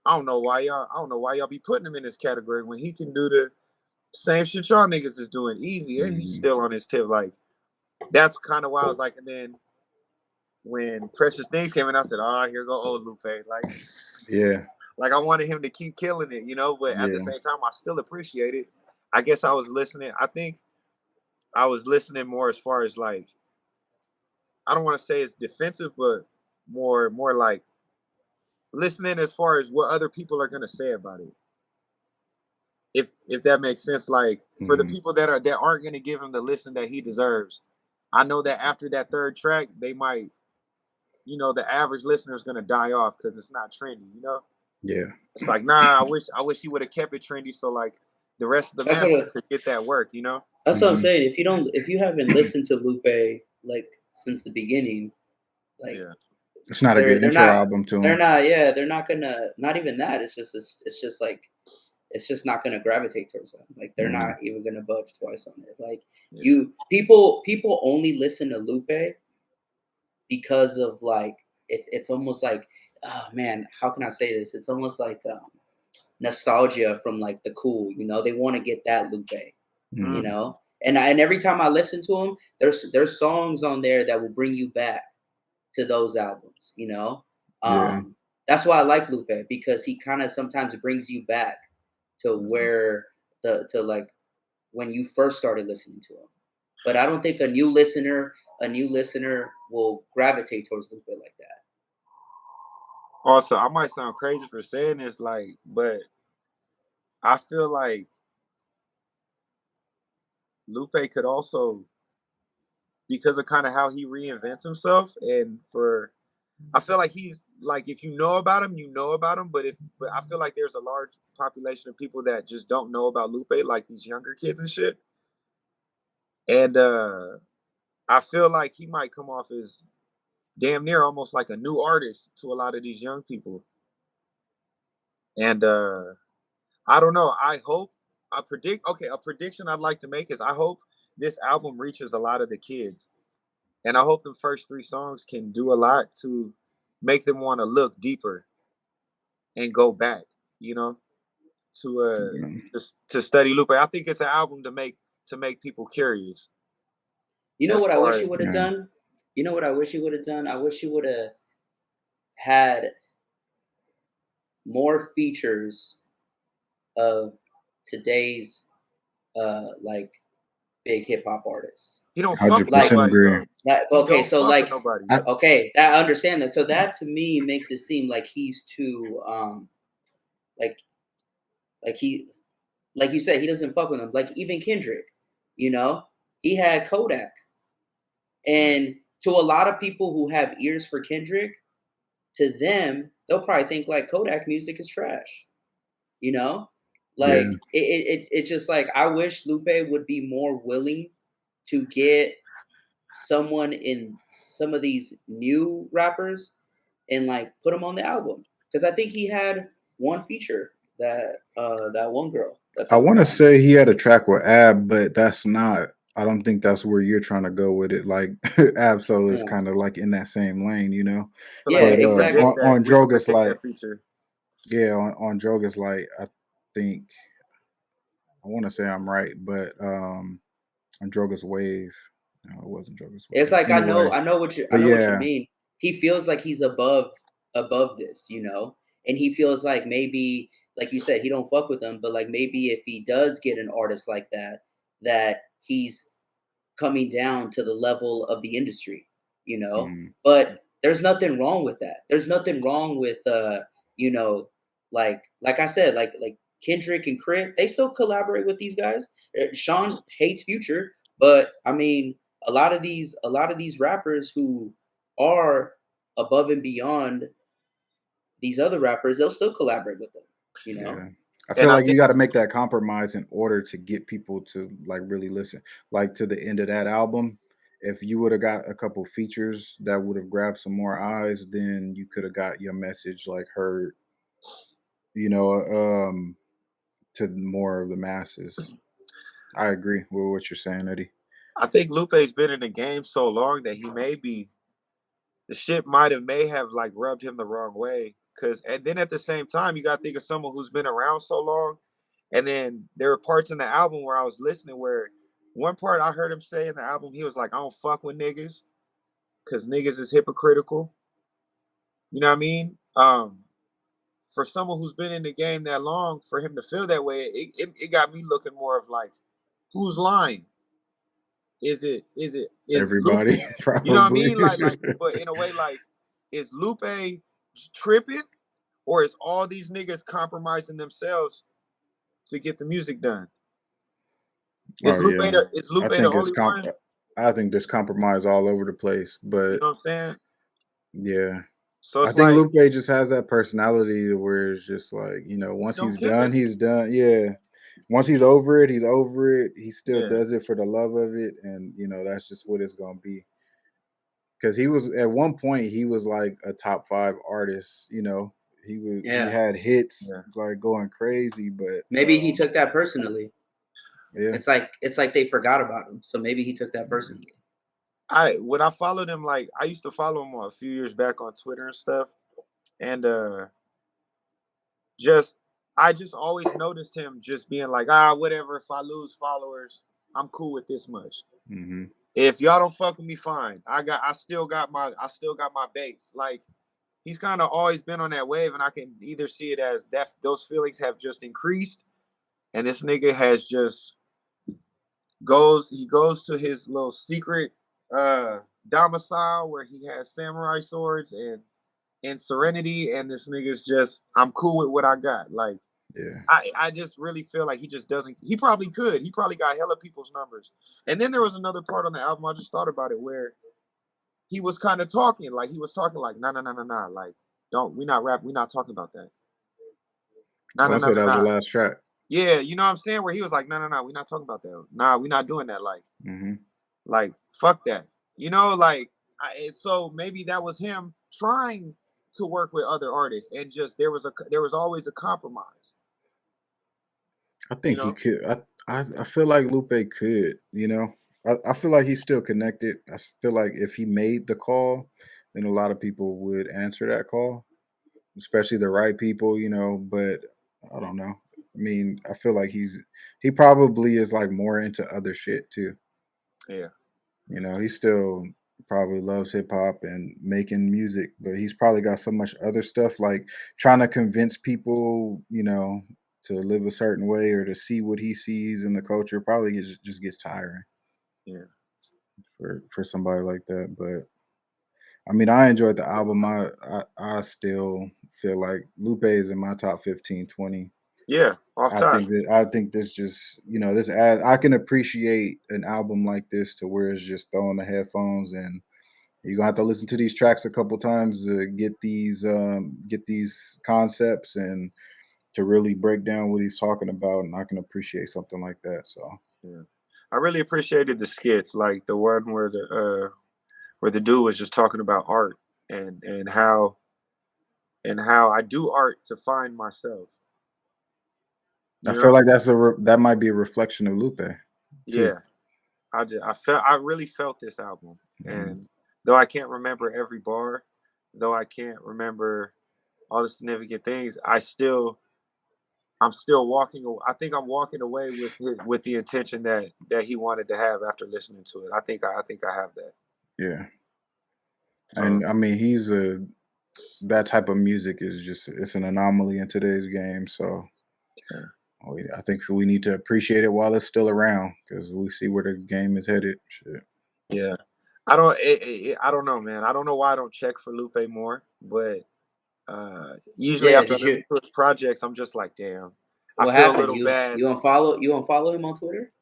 [SPEAKER 3] I don't know why y'all be putting him in this category when he can do the same shit y'all niggas is doing easy, and he's still on his tip. Like, that's kind of why I was like, and then when Precious Things came in, I said, "Oh, here go old Lupe." Like,
[SPEAKER 2] yeah,
[SPEAKER 3] like I wanted him to keep killing it. But at the
[SPEAKER 2] yeah.
[SPEAKER 3] same time, I still appreciate it. I guess I was listening. I think I was listening more as far as like I don't want to say it's defensive, but more like listening as far as what other people are gonna say about it. If that makes sense, like for the
[SPEAKER 2] Hmm.
[SPEAKER 3] people that aren't gonna give him the listen that he deserves, I know that after that third track, they might, the average listener is gonna die off because it's not trendy.
[SPEAKER 2] Yeah.
[SPEAKER 3] It's like, nah, I wish he would have kept it trendy so like the rest of the
[SPEAKER 1] that's what
[SPEAKER 3] masses could get that work.
[SPEAKER 1] that's what I'm
[SPEAKER 2] Hmm.
[SPEAKER 1] saying. If you haven't listened to Lupe like since the beginning, like
[SPEAKER 3] Yeah.
[SPEAKER 2] It's not a
[SPEAKER 1] they're
[SPEAKER 2] good
[SPEAKER 1] they're
[SPEAKER 2] intro
[SPEAKER 1] not
[SPEAKER 2] album to
[SPEAKER 1] they're
[SPEAKER 2] him.
[SPEAKER 1] not yeah they're not gonna not even that. It's just like it's just not gonna gravitate towards them. Like they're
[SPEAKER 2] Hmm.
[SPEAKER 1] not even gonna budge twice on it. Like
[SPEAKER 3] Yeah.
[SPEAKER 1] you people only listen to Lupe because of like it's almost like oh man, how can I say this? It's almost like nostalgia from like the cool, you know, they want to get that Lupe, you
[SPEAKER 2] Hmm.
[SPEAKER 3] Mm.
[SPEAKER 1] know. And every time I listen to him, there's songs on there that will bring you back to those albums, you know.
[SPEAKER 2] Yeah.
[SPEAKER 1] That's why I like Lupe because he kind of sometimes brings you back to
[SPEAKER 3] Mhm.
[SPEAKER 1] where to like when you first started listening to him. But I don't think a new listener will gravitate towards Lupe like that.
[SPEAKER 3] Also, I might sound crazy for saying this, like, but I feel like Lupe could also, because of kind of how he reinvents himself, and for I feel like he's like, if you know about him, you know about him. But I feel like there's a large population of people that just don't know about Lupe, like these younger kids and shit. And I feel like he might come off as damn near almost like a new artist to a lot of these young people. And I don't know. I hope I predict. Okay, a prediction I'd like to make is I hope this album reaches a lot of the kids, and I hope the first three songs can do a lot to make them want to look deeper and go back. You know, to to study Lupe. I think it's an album to make people curious.
[SPEAKER 1] You know
[SPEAKER 3] As
[SPEAKER 1] what I
[SPEAKER 3] far
[SPEAKER 1] wish he
[SPEAKER 3] as
[SPEAKER 1] would have done? You know what I wish he would have done? I wish he would have had more features of today's like big hip hop artists.
[SPEAKER 3] he don't fuck with
[SPEAKER 2] 100%
[SPEAKER 3] nobody
[SPEAKER 2] agree.
[SPEAKER 3] though.
[SPEAKER 1] Like,
[SPEAKER 3] He
[SPEAKER 1] okay,
[SPEAKER 3] don't
[SPEAKER 1] so
[SPEAKER 3] fuck with
[SPEAKER 1] like
[SPEAKER 3] nobody.
[SPEAKER 1] okay, I understand that. So that to me makes it seem like he's too like like he like you said, he doesn't fuck with them. Like even Kendrick, you know, he had Kodak. And to a lot of people who have ears for Kendrick, to them, they'll probably think like Kodak music is trash. You know?
[SPEAKER 2] Yeah.
[SPEAKER 1] Like it just like I wish Lupe would be more willing to get someone in some of these new rappers and like put them on the album. Because I think he had one feature that one girl that's
[SPEAKER 2] I
[SPEAKER 1] on the
[SPEAKER 2] want to
[SPEAKER 1] album.
[SPEAKER 2] say he had a track with Ab, but that's not. I don't think that's where you're trying to go with it. Like Ab-So is
[SPEAKER 1] Yeah.
[SPEAKER 2] kind of like in that same lane, you know.
[SPEAKER 3] I feel
[SPEAKER 1] Yeah,
[SPEAKER 3] like we
[SPEAKER 2] But
[SPEAKER 3] can
[SPEAKER 1] exactly.
[SPEAKER 3] predict that.
[SPEAKER 2] on
[SPEAKER 3] We can
[SPEAKER 2] Drogas,
[SPEAKER 3] predict
[SPEAKER 2] like
[SPEAKER 3] that feature.
[SPEAKER 2] yeah, on Drogas, like I think I want to say I'm right, but on Drogas Wave, no, it wasn't Drogas
[SPEAKER 1] It's
[SPEAKER 2] Wave.
[SPEAKER 1] like
[SPEAKER 2] Anyway,
[SPEAKER 1] I
[SPEAKER 2] but
[SPEAKER 1] know what you
[SPEAKER 2] yeah,
[SPEAKER 1] mean. He feels like he's above this, you know, and he feels like maybe, like you said, he don't fuck with them, but like maybe if he does get an artist like that, that he's coming down to the level of the industry, you know.
[SPEAKER 2] mhm,
[SPEAKER 1] But there's nothing wrong with that. There's nothing wrong with you know, like I said, like Kendrick and Crit, they still collaborate with these guys. Sean hates Future, but I mean, a lot of these rappers who are above and beyond these other rappers, they'll still collaborate with them, you know.
[SPEAKER 2] yeah. I
[SPEAKER 3] And
[SPEAKER 2] feel
[SPEAKER 3] I
[SPEAKER 2] like you
[SPEAKER 3] think
[SPEAKER 2] got to make that compromise in order to get people to like really listen. Like to the end of that album, if you would have got a couple features that would have grabbed some more eyes, then you could have got your message like heard, you know, to more of the masses. I agree with what you're saying, Eddie.
[SPEAKER 3] I think Lupe's been in the game so long that he may be the shit may have like rubbed him the wrong way. Cause and then at the same time, you gotta think of someone who's been around so long. And then there were parts in the album where I was listening where one part I heard him say in the album, he was like, I don't fuck with niggas because niggas is hypocritical. You know what I mean? For someone who's been in the game that long, for him to feel that way, it got me looking more of like, who's lying? Is Lupe?
[SPEAKER 2] Everybody,
[SPEAKER 3] You know what I
[SPEAKER 2] probably.
[SPEAKER 3] mean? But in a way, like, is Lupe tripping, or is all these niggas compromising themselves to get the music done?
[SPEAKER 2] Oh yeah,
[SPEAKER 3] Is
[SPEAKER 2] I
[SPEAKER 3] Lupe the
[SPEAKER 2] think it's
[SPEAKER 3] only one?
[SPEAKER 2] I think there's compromise all over the place,
[SPEAKER 3] You
[SPEAKER 2] but
[SPEAKER 3] know what I'm saying?
[SPEAKER 2] yeah.
[SPEAKER 3] So
[SPEAKER 2] I
[SPEAKER 3] it's
[SPEAKER 2] think
[SPEAKER 3] like
[SPEAKER 2] Lupe just has that personality to where it's just like, you know, once
[SPEAKER 3] don't
[SPEAKER 2] he's
[SPEAKER 3] care.
[SPEAKER 2] done, he's done. Yeah. Once he's over it, he's over it. He still
[SPEAKER 3] Yeah,
[SPEAKER 2] does it for the love of it. And, you know, that's just what it's going to be. Because he was, at one point, he was like a top 5 artist, you know. He
[SPEAKER 1] Yeah.
[SPEAKER 2] had hits
[SPEAKER 3] yeah.
[SPEAKER 2] like going crazy, but
[SPEAKER 1] Maybe he took that personally.
[SPEAKER 2] yeah.
[SPEAKER 1] It's like they forgot about him. So maybe he took that personally.
[SPEAKER 3] When I followed him, like I used to follow him a few years back on Twitter and stuff, and just I just always noticed him just being like, whatever. If I lose followers, I'm cool with this much.
[SPEAKER 2] Hmm.
[SPEAKER 3] If y'all don't fuck with me, fine. I still got my base. Like he's kind of always been on that wave, and I can either see it as that those feelings have just increased, and this nigga has just goes to his little secret domicile where he has samurai swords and and serenity, and this nigga's just, I'm cool with what I got. Like,
[SPEAKER 2] Yeah.
[SPEAKER 3] I just really feel like he just doesn't. He probably could. He probably got hella people's numbers. And then there was another part on the album, I just thought about it, where he was kind of talking like, nah, nah, nah, nah, nah, like, don't, we not rap, we not talking about that. Nah,
[SPEAKER 2] Oh,
[SPEAKER 3] nah,
[SPEAKER 2] I
[SPEAKER 3] nah,
[SPEAKER 2] said
[SPEAKER 3] nah,
[SPEAKER 2] that was the
[SPEAKER 3] nah.
[SPEAKER 2] last track.
[SPEAKER 3] Yeah, you know what I'm saying? Where he was like, no, no, no, we're not talking about that. Nah, we're not doing that.
[SPEAKER 2] Mm-hmm.
[SPEAKER 3] Like, fuck that. You know, like, so maybe that was him trying to work with other artists, and just there was always a compromise.
[SPEAKER 2] I
[SPEAKER 3] You
[SPEAKER 2] think he
[SPEAKER 3] know?
[SPEAKER 2] could. I feel like Lupe could. You know, I feel like he's still connected. Feel like if he made the call, then a lot of people would answer that call, especially the right people. You know, but I don't know. I mean, I feel like he probably is like more into other shit too.
[SPEAKER 3] Yeah.
[SPEAKER 2] You know, he still probably loves hip hop and making music, but he's probably got so much other stuff like trying to convince people, you know, to live a certain way or to see what he sees in the culture. Probably just gets tiring
[SPEAKER 3] Yeah.
[SPEAKER 2] for somebody like that. But I mean, I enjoyed the album. I still feel like Lupe is in my top 15, 20.
[SPEAKER 3] Yeah. Off top.
[SPEAKER 2] I think this just, you know, this ad I can appreciate an album like this to where it's just throwing the headphones and you're gonna have to listen to these tracks a couple times to get these concepts and to really break down what he's talking about, and I can appreciate something like that. So
[SPEAKER 3] Yeah. I really appreciated the skits, like the one where the dude was just talking about art, and how I do art to find myself.
[SPEAKER 2] I
[SPEAKER 3] You
[SPEAKER 2] feel
[SPEAKER 3] know?
[SPEAKER 2] like that might be a reflection of Lupe too.
[SPEAKER 3] Yeah. I really felt this album.
[SPEAKER 2] Mhm.
[SPEAKER 3] And though I can't remember every bar, though I can't remember all the significant things, I'm still I think I'm walking away with the intention that he wanted to have after listening to it. I think I have that.
[SPEAKER 2] Yeah,
[SPEAKER 3] So
[SPEAKER 2] and I mean that type of music is just it's an anomaly in today's game. So
[SPEAKER 3] yeah.
[SPEAKER 2] I think we need to appreciate it while it's still around because we see where the game is headed. Shit.
[SPEAKER 3] Yeah. I don't know, man. I don't know why I don't check for Lupe more, but usually
[SPEAKER 1] Yeah,
[SPEAKER 3] after I
[SPEAKER 1] did you?
[SPEAKER 3] listen to his projects, I'm just like, damn. I
[SPEAKER 1] What
[SPEAKER 3] feel a
[SPEAKER 1] happened?
[SPEAKER 3] little bad.
[SPEAKER 1] You unfollow him on Twitter?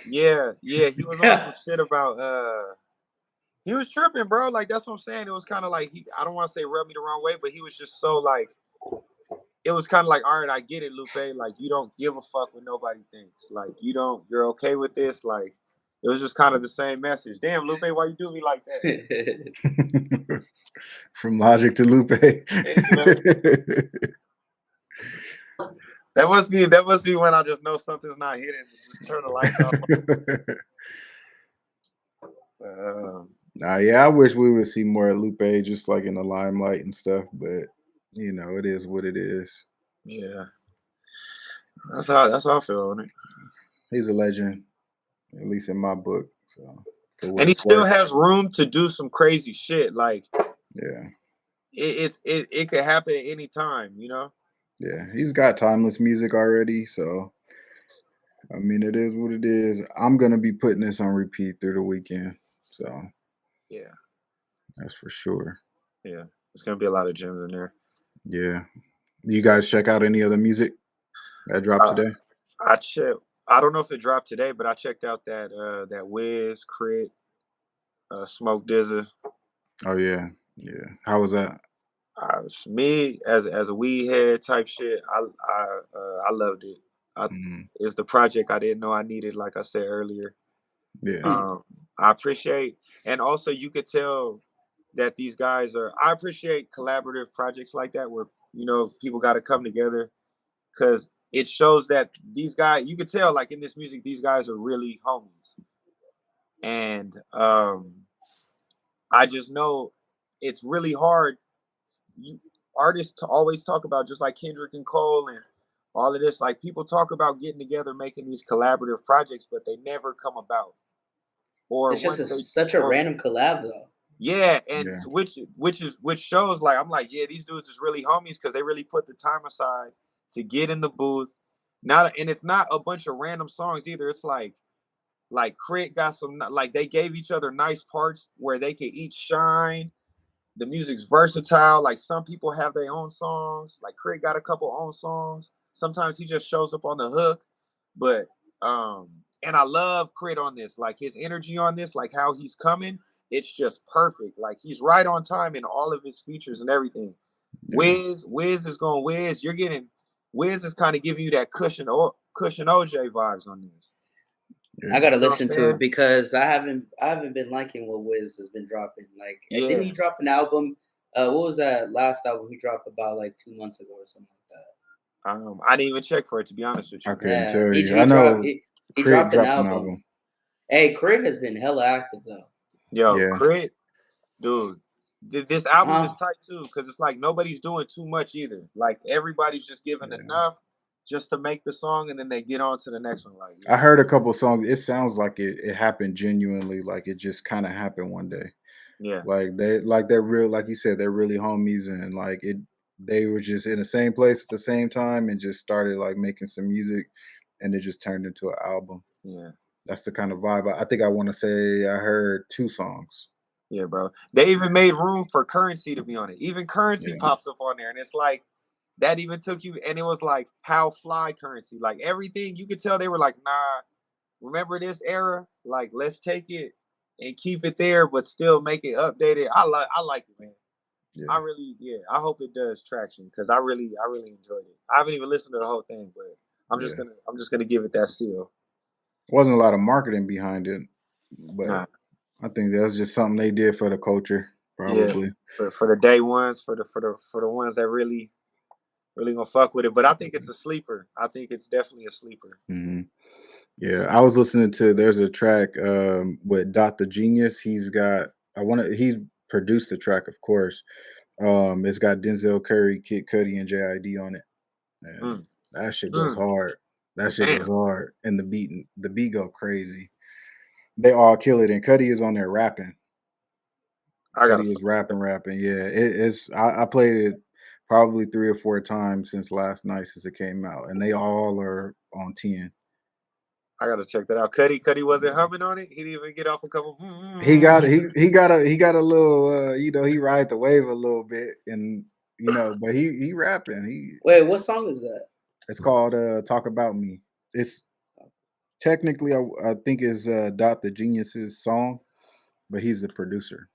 [SPEAKER 3] Yeah, yeah, he was on some shit about he was tripping, bro. Like, that's what I'm saying. It was kind of like I don't want to say rub me the wrong way, but he was just so like, it was kind of like, all right, I get it, Lupe. Like, you don't give a fuck what nobody thinks. Like, you're okay with this. Like, it was just kind of the same message. Damn, Lupe, why you do me like that?
[SPEAKER 2] From Logic to Lupe.
[SPEAKER 3] You know, that must be when I just know something's not hitting. Just turn the lights off.
[SPEAKER 2] Yeah, I wish we would see more of Lupe just like in the limelight and stuff, but you know, it is what it is.
[SPEAKER 3] Yeah, that's how I feel on it.
[SPEAKER 2] He's a legend, at least in my book. So for what
[SPEAKER 3] And he
[SPEAKER 2] it's
[SPEAKER 3] still
[SPEAKER 2] worth.
[SPEAKER 3] has room to do some crazy shit. Like,
[SPEAKER 2] Yeah.
[SPEAKER 3] it could happen at any time, you know?
[SPEAKER 2] Yeah. He's got timeless music already, so I mean it is what it is. I'm gonna be putting this on repeat through the weekend. So
[SPEAKER 3] Yeah,
[SPEAKER 2] that's for sure.
[SPEAKER 3] yeah. There's gonna be a lot of gems in there.
[SPEAKER 2] Yeah. You guys check out any other music that dropped
[SPEAKER 3] Uh,
[SPEAKER 2] today?
[SPEAKER 3] I checked. I don't know if it dropped today, but I checked out that Wiz, Crit, Smoke Dizza.
[SPEAKER 2] Oh yeah. Yeah. How was that?
[SPEAKER 3] Me as a weed head type shit. I loved it. I
[SPEAKER 2] Mhm.
[SPEAKER 3] It's the project I didn't know I needed. Like I said earlier,
[SPEAKER 2] Yeah.
[SPEAKER 1] Hmm.
[SPEAKER 3] I appreciate, and also you could tell that these guys are. I appreciate collaborative projects like that where people got to come together because it shows that these guys. You could tell like in this music, these guys are really homies, and I just know it's really hard. You artists to always talk about just like Kendrick and Cole and all of this. Like people talk about getting together, making these collaborative projects, but they never come about. Or
[SPEAKER 1] It's just
[SPEAKER 3] once they,
[SPEAKER 1] such a
[SPEAKER 3] or
[SPEAKER 1] random collab though.
[SPEAKER 3] yeah, and
[SPEAKER 2] Yeah.
[SPEAKER 3] which shows like I'm like, yeah, these dudes is really homies because they really put the time aside to get in the booth. And it's not a bunch of random songs either. It's like Crit got some, like they gave each other nice parts where they could each shine. the music's versatile. Like some people have their own songs. Like Crit got a couple own songs. Sometimes he just shows up on the hook. But and I love Crit on this. Like his energy on this, like how he's coming, it's just perfect. Like he's right on time in all of his features and everything. Wiz is going Wiz. You're getting Wiz is kind of giving you that cushion OJ vibes on this.
[SPEAKER 1] I gotta
[SPEAKER 3] You know what
[SPEAKER 1] listen
[SPEAKER 3] I'm
[SPEAKER 1] to it
[SPEAKER 3] saying?
[SPEAKER 1] because I haven't been liking what Wiz has been dropping. Like, didn't he
[SPEAKER 3] Yeah.
[SPEAKER 1] drop an album? What was that last album he dropped about like 2 months ago or something like that?
[SPEAKER 3] I didn't even check for it, to be honest with
[SPEAKER 2] I
[SPEAKER 3] you.
[SPEAKER 2] couldn't
[SPEAKER 1] Yeah,
[SPEAKER 2] tell
[SPEAKER 1] he
[SPEAKER 2] you. I
[SPEAKER 1] he dropped
[SPEAKER 2] know
[SPEAKER 1] he
[SPEAKER 2] Crit
[SPEAKER 1] dropped an
[SPEAKER 2] dropped an
[SPEAKER 1] album.
[SPEAKER 2] album.
[SPEAKER 1] Hey, Crit has been hella active though.
[SPEAKER 3] Yo,
[SPEAKER 2] Yeah.
[SPEAKER 3] Crit, dude, this album is
[SPEAKER 1] Huh?
[SPEAKER 3] tight too, because it's like nobody's doing too much either. Like everybody's just giving
[SPEAKER 2] Yeah.
[SPEAKER 3] enough just to make the song, and then they get on to the next one. Like, you
[SPEAKER 2] I
[SPEAKER 3] know,
[SPEAKER 2] heard a couple songs. It sounds like it happened genuinely, like it just kind of happened one day.
[SPEAKER 3] yeah,
[SPEAKER 2] They're real, like you said, they're really homies, and like they were just in the same place at the same time and just started like making some music, and it just turned into an album.
[SPEAKER 3] yeah,
[SPEAKER 2] That's the kind of vibe. I think I want to say I heard 2 songs.
[SPEAKER 3] yeah, bro. They even made room for Currency to be on it. Even Currency
[SPEAKER 2] Yeah.
[SPEAKER 3] pops up on there, and it's like that even took you, and it was like how fly Currency, like everything you could tell they were like, nah, remember this era? Like, let's take it and keep it there, but still make it updated. I like it, man.
[SPEAKER 2] Yeah.
[SPEAKER 3] I hope it does traction because I really enjoyed it. I haven't even listened to the whole thing, but I'm
[SPEAKER 2] Yeah.
[SPEAKER 3] just gonna give it that seal.
[SPEAKER 2] Wasn't a lot of marketing behind it, but
[SPEAKER 3] Nah,
[SPEAKER 2] I think that was just something they did for the culture,
[SPEAKER 3] yeah,
[SPEAKER 2] probably.
[SPEAKER 3] for the day ones, for the ones that really gonna fuck with it. But I think it's a sleeper. I think it's definitely a sleeper.
[SPEAKER 2] Hmm. Yeah, I was listening to. There's a track with Dot the Genius. He's produced the track, of course. It's got Denzel Curry, Kid Cudi, and JID on it, and
[SPEAKER 3] Mm,
[SPEAKER 2] that shit goes
[SPEAKER 3] mm,
[SPEAKER 2] hard. That shit goes
[SPEAKER 3] damn,
[SPEAKER 2] hard, and the beat go crazy. They all kill it, and Cudi is on there rapping.
[SPEAKER 3] I gotta
[SPEAKER 2] Cudi is
[SPEAKER 3] fuck with that.
[SPEAKER 2] rapping. Yeah, it's. I played it probably 3 or 4 times since last night since it came out, and they all are on 10.
[SPEAKER 3] I gotta check that out. Cuddy wasn't humming on it. He didn't even get off a couple.
[SPEAKER 2] He got he got a little he ride the wave a little bit, and but he rapping.
[SPEAKER 1] Wait, what song is that?
[SPEAKER 2] It's called Talk About Me. It's technically I think is Dot the Genius's song, but he's the producer.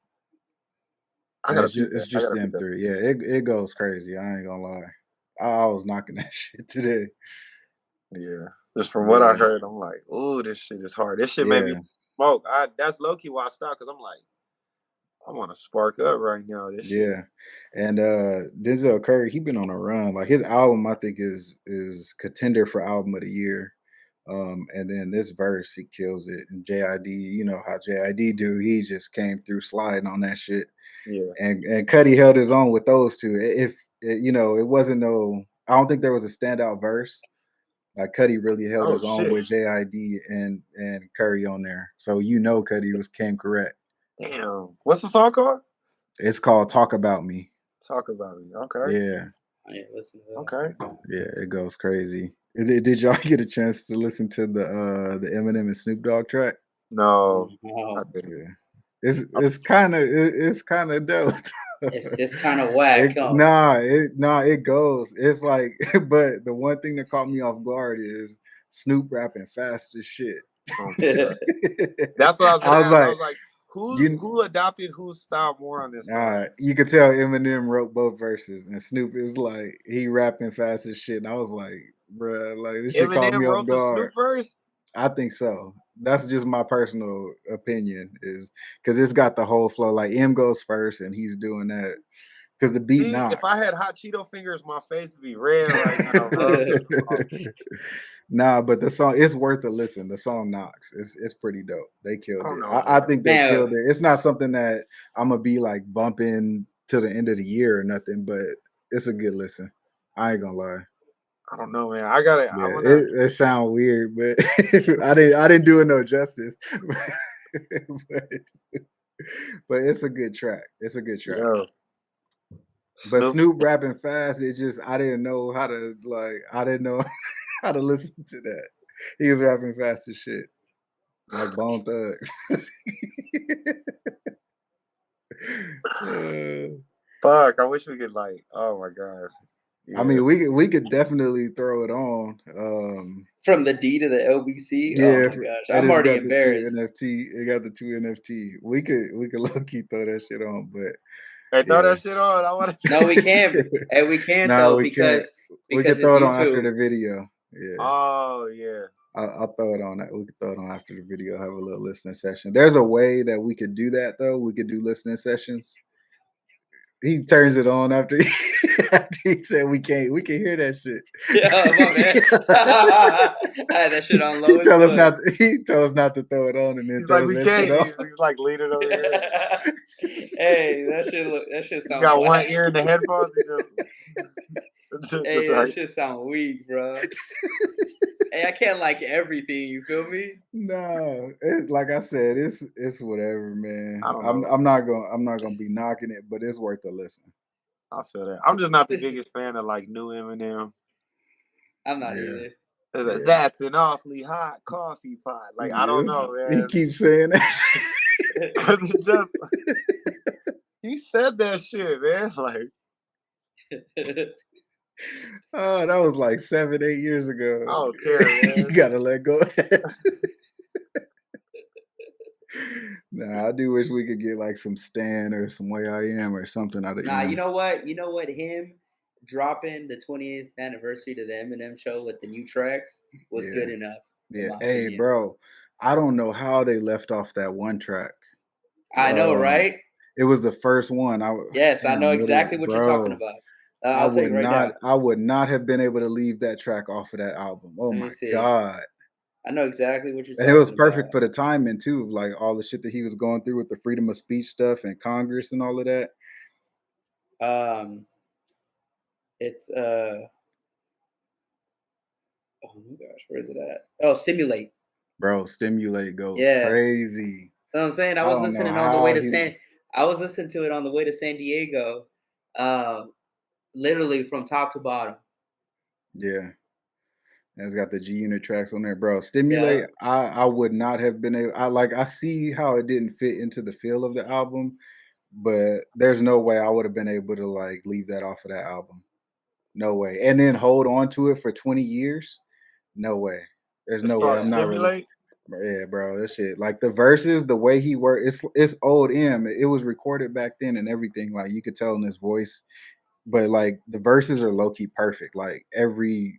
[SPEAKER 3] I
[SPEAKER 2] And
[SPEAKER 3] gotta peep
[SPEAKER 2] it's
[SPEAKER 3] that. I
[SPEAKER 2] just
[SPEAKER 3] gotta peep
[SPEAKER 2] them
[SPEAKER 3] that.
[SPEAKER 2] three. Yeah, it goes crazy. I ain't gonna lie. I was knocking that shit today.
[SPEAKER 3] Yeah, just from what I
[SPEAKER 2] Yeah,
[SPEAKER 3] heard, I'm like, oh, this shit is hard. This shit made me
[SPEAKER 2] yeah,
[SPEAKER 3] smoke. That's low key why I stopped because I'm like, I want to spark up right now. This shit.
[SPEAKER 2] yeah. And Denzel Curry, he been on a run. Like his album, I think is contender for album of the year. And then this verse, he kills it. And JID, you know how JID do. He just came through sliding on that shit.
[SPEAKER 3] Yeah.
[SPEAKER 2] And Cuddy held his own with those two. If it wasn't I don't think there was a standout verse. Like Cuddy really held
[SPEAKER 3] Oh
[SPEAKER 2] his own
[SPEAKER 3] shit.
[SPEAKER 2] with JID and Curry on there. So Cuddy came correct.
[SPEAKER 3] Damn. What's the song called?
[SPEAKER 2] It's called Talk About Me.
[SPEAKER 3] Talk about it. Okay.
[SPEAKER 2] Yeah.
[SPEAKER 1] I need to listen to that.
[SPEAKER 3] Okay.
[SPEAKER 2] Yeah, it goes crazy. Did y'all get a chance to listen to the Eminem and Snoop Dogg track?
[SPEAKER 3] No. I
[SPEAKER 1] Oh,
[SPEAKER 3] didn't.
[SPEAKER 2] Yeah. It's kind of dope.
[SPEAKER 1] it's kind of whack. Huh?
[SPEAKER 2] It goes. It's like, but the one thing that caught me off guard is Snoop rapping fast as shit.
[SPEAKER 3] Oh, God. That's what I was gonna
[SPEAKER 2] I was
[SPEAKER 3] ask. I
[SPEAKER 2] like,
[SPEAKER 3] was like,
[SPEAKER 2] you
[SPEAKER 3] who adopted whose style more on this song?
[SPEAKER 2] you could tell Eminem wrote both verses, and Snoop is like he rapping fast as shit. And I was like, bruh, like this shit caught me
[SPEAKER 3] Eminem
[SPEAKER 2] off
[SPEAKER 3] wrote the
[SPEAKER 2] guard.
[SPEAKER 3] Snoop verse?
[SPEAKER 2] I think so. That's just my personal opinion, is because it's got the whole flow. Like M goes first, and he's doing that because the beat
[SPEAKER 3] See, if I
[SPEAKER 2] knocks.
[SPEAKER 3] had hot Cheeto fingers, my face would be red right now, bro.
[SPEAKER 2] Nah, but the song it's worth a listen. The song knocks. It's pretty dope. They killed
[SPEAKER 3] I don't
[SPEAKER 2] it.
[SPEAKER 3] know,
[SPEAKER 2] I
[SPEAKER 3] man.
[SPEAKER 2] think they
[SPEAKER 1] Man,
[SPEAKER 2] killed it. It's not something that I'm gonna be like bumping to the end of the year or nothing, but it's a good listen. I ain't gonna lie.
[SPEAKER 3] I don't know, man. I gotta. I
[SPEAKER 2] Yeah,
[SPEAKER 3] wanna.
[SPEAKER 2] it sounds weird, but I didn't do it no justice. but, but it's a good track. It's a good track.
[SPEAKER 3] Yo,
[SPEAKER 2] But
[SPEAKER 3] Snoop.
[SPEAKER 2] Snoop rapping fast, I didn't know how to I didn't know how to listen to that. He was rapping fast as shit. Like Bone Thugs.
[SPEAKER 3] Fuck, I wish we could like. Oh my gosh. Yeah.
[SPEAKER 2] I mean, we could definitely throw it on.
[SPEAKER 1] From the D to the LBC.
[SPEAKER 2] Yeah,
[SPEAKER 1] Oh my gosh,
[SPEAKER 2] and
[SPEAKER 1] I'm
[SPEAKER 2] it's
[SPEAKER 1] already
[SPEAKER 2] got the two
[SPEAKER 1] embarrassed.
[SPEAKER 2] NFT. It got the two NFT. We could low key throw that shit on, but
[SPEAKER 3] Hey, throw
[SPEAKER 2] yeah.
[SPEAKER 3] that shit on. I want to.
[SPEAKER 1] No, we can't. And we can't
[SPEAKER 2] No,
[SPEAKER 1] though
[SPEAKER 2] we can't. We
[SPEAKER 1] because
[SPEAKER 2] could throw
[SPEAKER 1] it's
[SPEAKER 2] it on after
[SPEAKER 1] YouTube.
[SPEAKER 2] the video. Yeah.
[SPEAKER 3] Oh yeah.
[SPEAKER 2] I'll throw it on that. We could throw it on after the video. Have a little listening session. There's a way that we could do that though. We could do listening sessions. He turns it on after after he said we can't. We can hear that shit.
[SPEAKER 1] Oh my man. I had that shit on low.
[SPEAKER 2] He tell us not. He tell us not to throw it on, and then
[SPEAKER 3] He's
[SPEAKER 2] throw
[SPEAKER 3] like, we
[SPEAKER 2] that
[SPEAKER 3] can't.
[SPEAKER 2] shit on.
[SPEAKER 3] He's like leaning over here.
[SPEAKER 1] Hey, that shit
[SPEAKER 3] He's
[SPEAKER 1] sound
[SPEAKER 3] got
[SPEAKER 1] whack.
[SPEAKER 3] one ear in the headphones. He just,
[SPEAKER 1] Hey,
[SPEAKER 3] like,
[SPEAKER 1] that shit sound weak, bro. Hey, I can't like everything. You feel me?
[SPEAKER 2] No, like I said, it's whatever, man.
[SPEAKER 3] I don't know.
[SPEAKER 2] I'm not gonna be knocking it, but it's worth a listen.
[SPEAKER 3] I feel that. I'm just not the biggest fan of like new Eminem.
[SPEAKER 1] I'm not
[SPEAKER 2] Yeah.
[SPEAKER 1] either.
[SPEAKER 3] It's like,
[SPEAKER 2] Yeah.
[SPEAKER 3] that's an awfully hot coffee pot. Like I don't know,
[SPEAKER 2] He
[SPEAKER 3] man.
[SPEAKER 2] keeps saying that.
[SPEAKER 3] Because it just he said that shit, man. Like
[SPEAKER 2] Oh, that was like 7-8 years ago.
[SPEAKER 3] I don't care, man.
[SPEAKER 2] You gotta let go of that. Nah, I do wish we could get like some Stan or some Way I Am or something out of
[SPEAKER 1] Nah,
[SPEAKER 2] him.
[SPEAKER 1] you know what? You know what? Him dropping the 20th anniversary to the Eminem show with the new tracks was
[SPEAKER 2] Yeah.
[SPEAKER 1] good enough. in
[SPEAKER 2] Yeah.
[SPEAKER 1] my
[SPEAKER 2] Hey,
[SPEAKER 1] opinion.
[SPEAKER 2] bro, I don't know how they left off that one track.
[SPEAKER 1] I know, right?
[SPEAKER 2] It was the first one.
[SPEAKER 1] Yes, I
[SPEAKER 2] damn,
[SPEAKER 1] know
[SPEAKER 2] what is-
[SPEAKER 1] exactly what you're talking
[SPEAKER 2] bro,
[SPEAKER 1] about. I'll tell you right now.
[SPEAKER 2] I would not have been able to leave that track off of that album. Oh
[SPEAKER 1] Let me
[SPEAKER 2] my
[SPEAKER 1] see.
[SPEAKER 2] God.
[SPEAKER 1] I know exactly what you're
[SPEAKER 2] And
[SPEAKER 1] talking
[SPEAKER 2] it was
[SPEAKER 1] about.
[SPEAKER 2] perfect for the timing too, like all the shit that he was going through with the freedom of speech stuff and Congress and all of that.
[SPEAKER 1] It's oh my gosh, where is it at? Oh, Stimulate.
[SPEAKER 2] Bro, Stimulate goes
[SPEAKER 1] Yeah.
[SPEAKER 2] crazy.
[SPEAKER 1] So I'm saying I
[SPEAKER 2] I
[SPEAKER 1] was
[SPEAKER 2] don't know
[SPEAKER 1] listening on the way
[SPEAKER 2] how
[SPEAKER 1] to I was listening to it on the way to San Diego, literally from top to bottom.
[SPEAKER 2] Yeah. And it's got the G Unit tracks on there, bro. Stimulate, I would not have been able. I see how it didn't fit into the feel of the album, but there's no way I would have been able to like leave that off of that album. No way. And then hold on to it for 20 years. No way. There's
[SPEAKER 3] it's
[SPEAKER 2] no way.
[SPEAKER 3] called
[SPEAKER 2] I'm not really.
[SPEAKER 3] Stimulate.
[SPEAKER 2] Yeah, bro, that shit. Like the verses, the way he worked, it's old M. It was recorded back then and everything. Like you could tell in his voice, but like the verses are low key perfect. Like every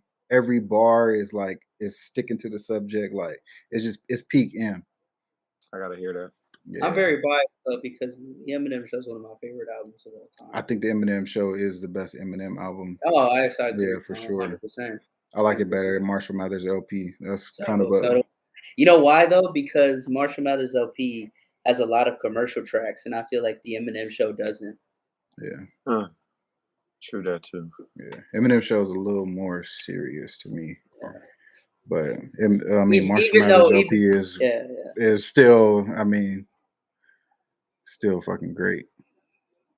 [SPEAKER 2] bar is sticking to the subject. Like it's peak M.
[SPEAKER 3] I gotta hear that.
[SPEAKER 2] Yeah.
[SPEAKER 1] I'm very biased though because the Eminem show is one of my favorite albums of all time.
[SPEAKER 2] I think the Eminem show is the best Eminem album.
[SPEAKER 1] Oh, I agree.
[SPEAKER 2] Yeah, for sure.
[SPEAKER 1] 100%.
[SPEAKER 2] I like it better than Marshall Mathers LP. That's kind of
[SPEAKER 1] You know why though? Because Marshall Mathers LP has a lot of commercial tracks, and I feel like the Eminem show doesn't.
[SPEAKER 2] Yeah.
[SPEAKER 3] True that too.
[SPEAKER 2] Yeah. Eminem show is a little more serious to me. But I mean, Marshall Mathers LP is still, I mean, still fucking great.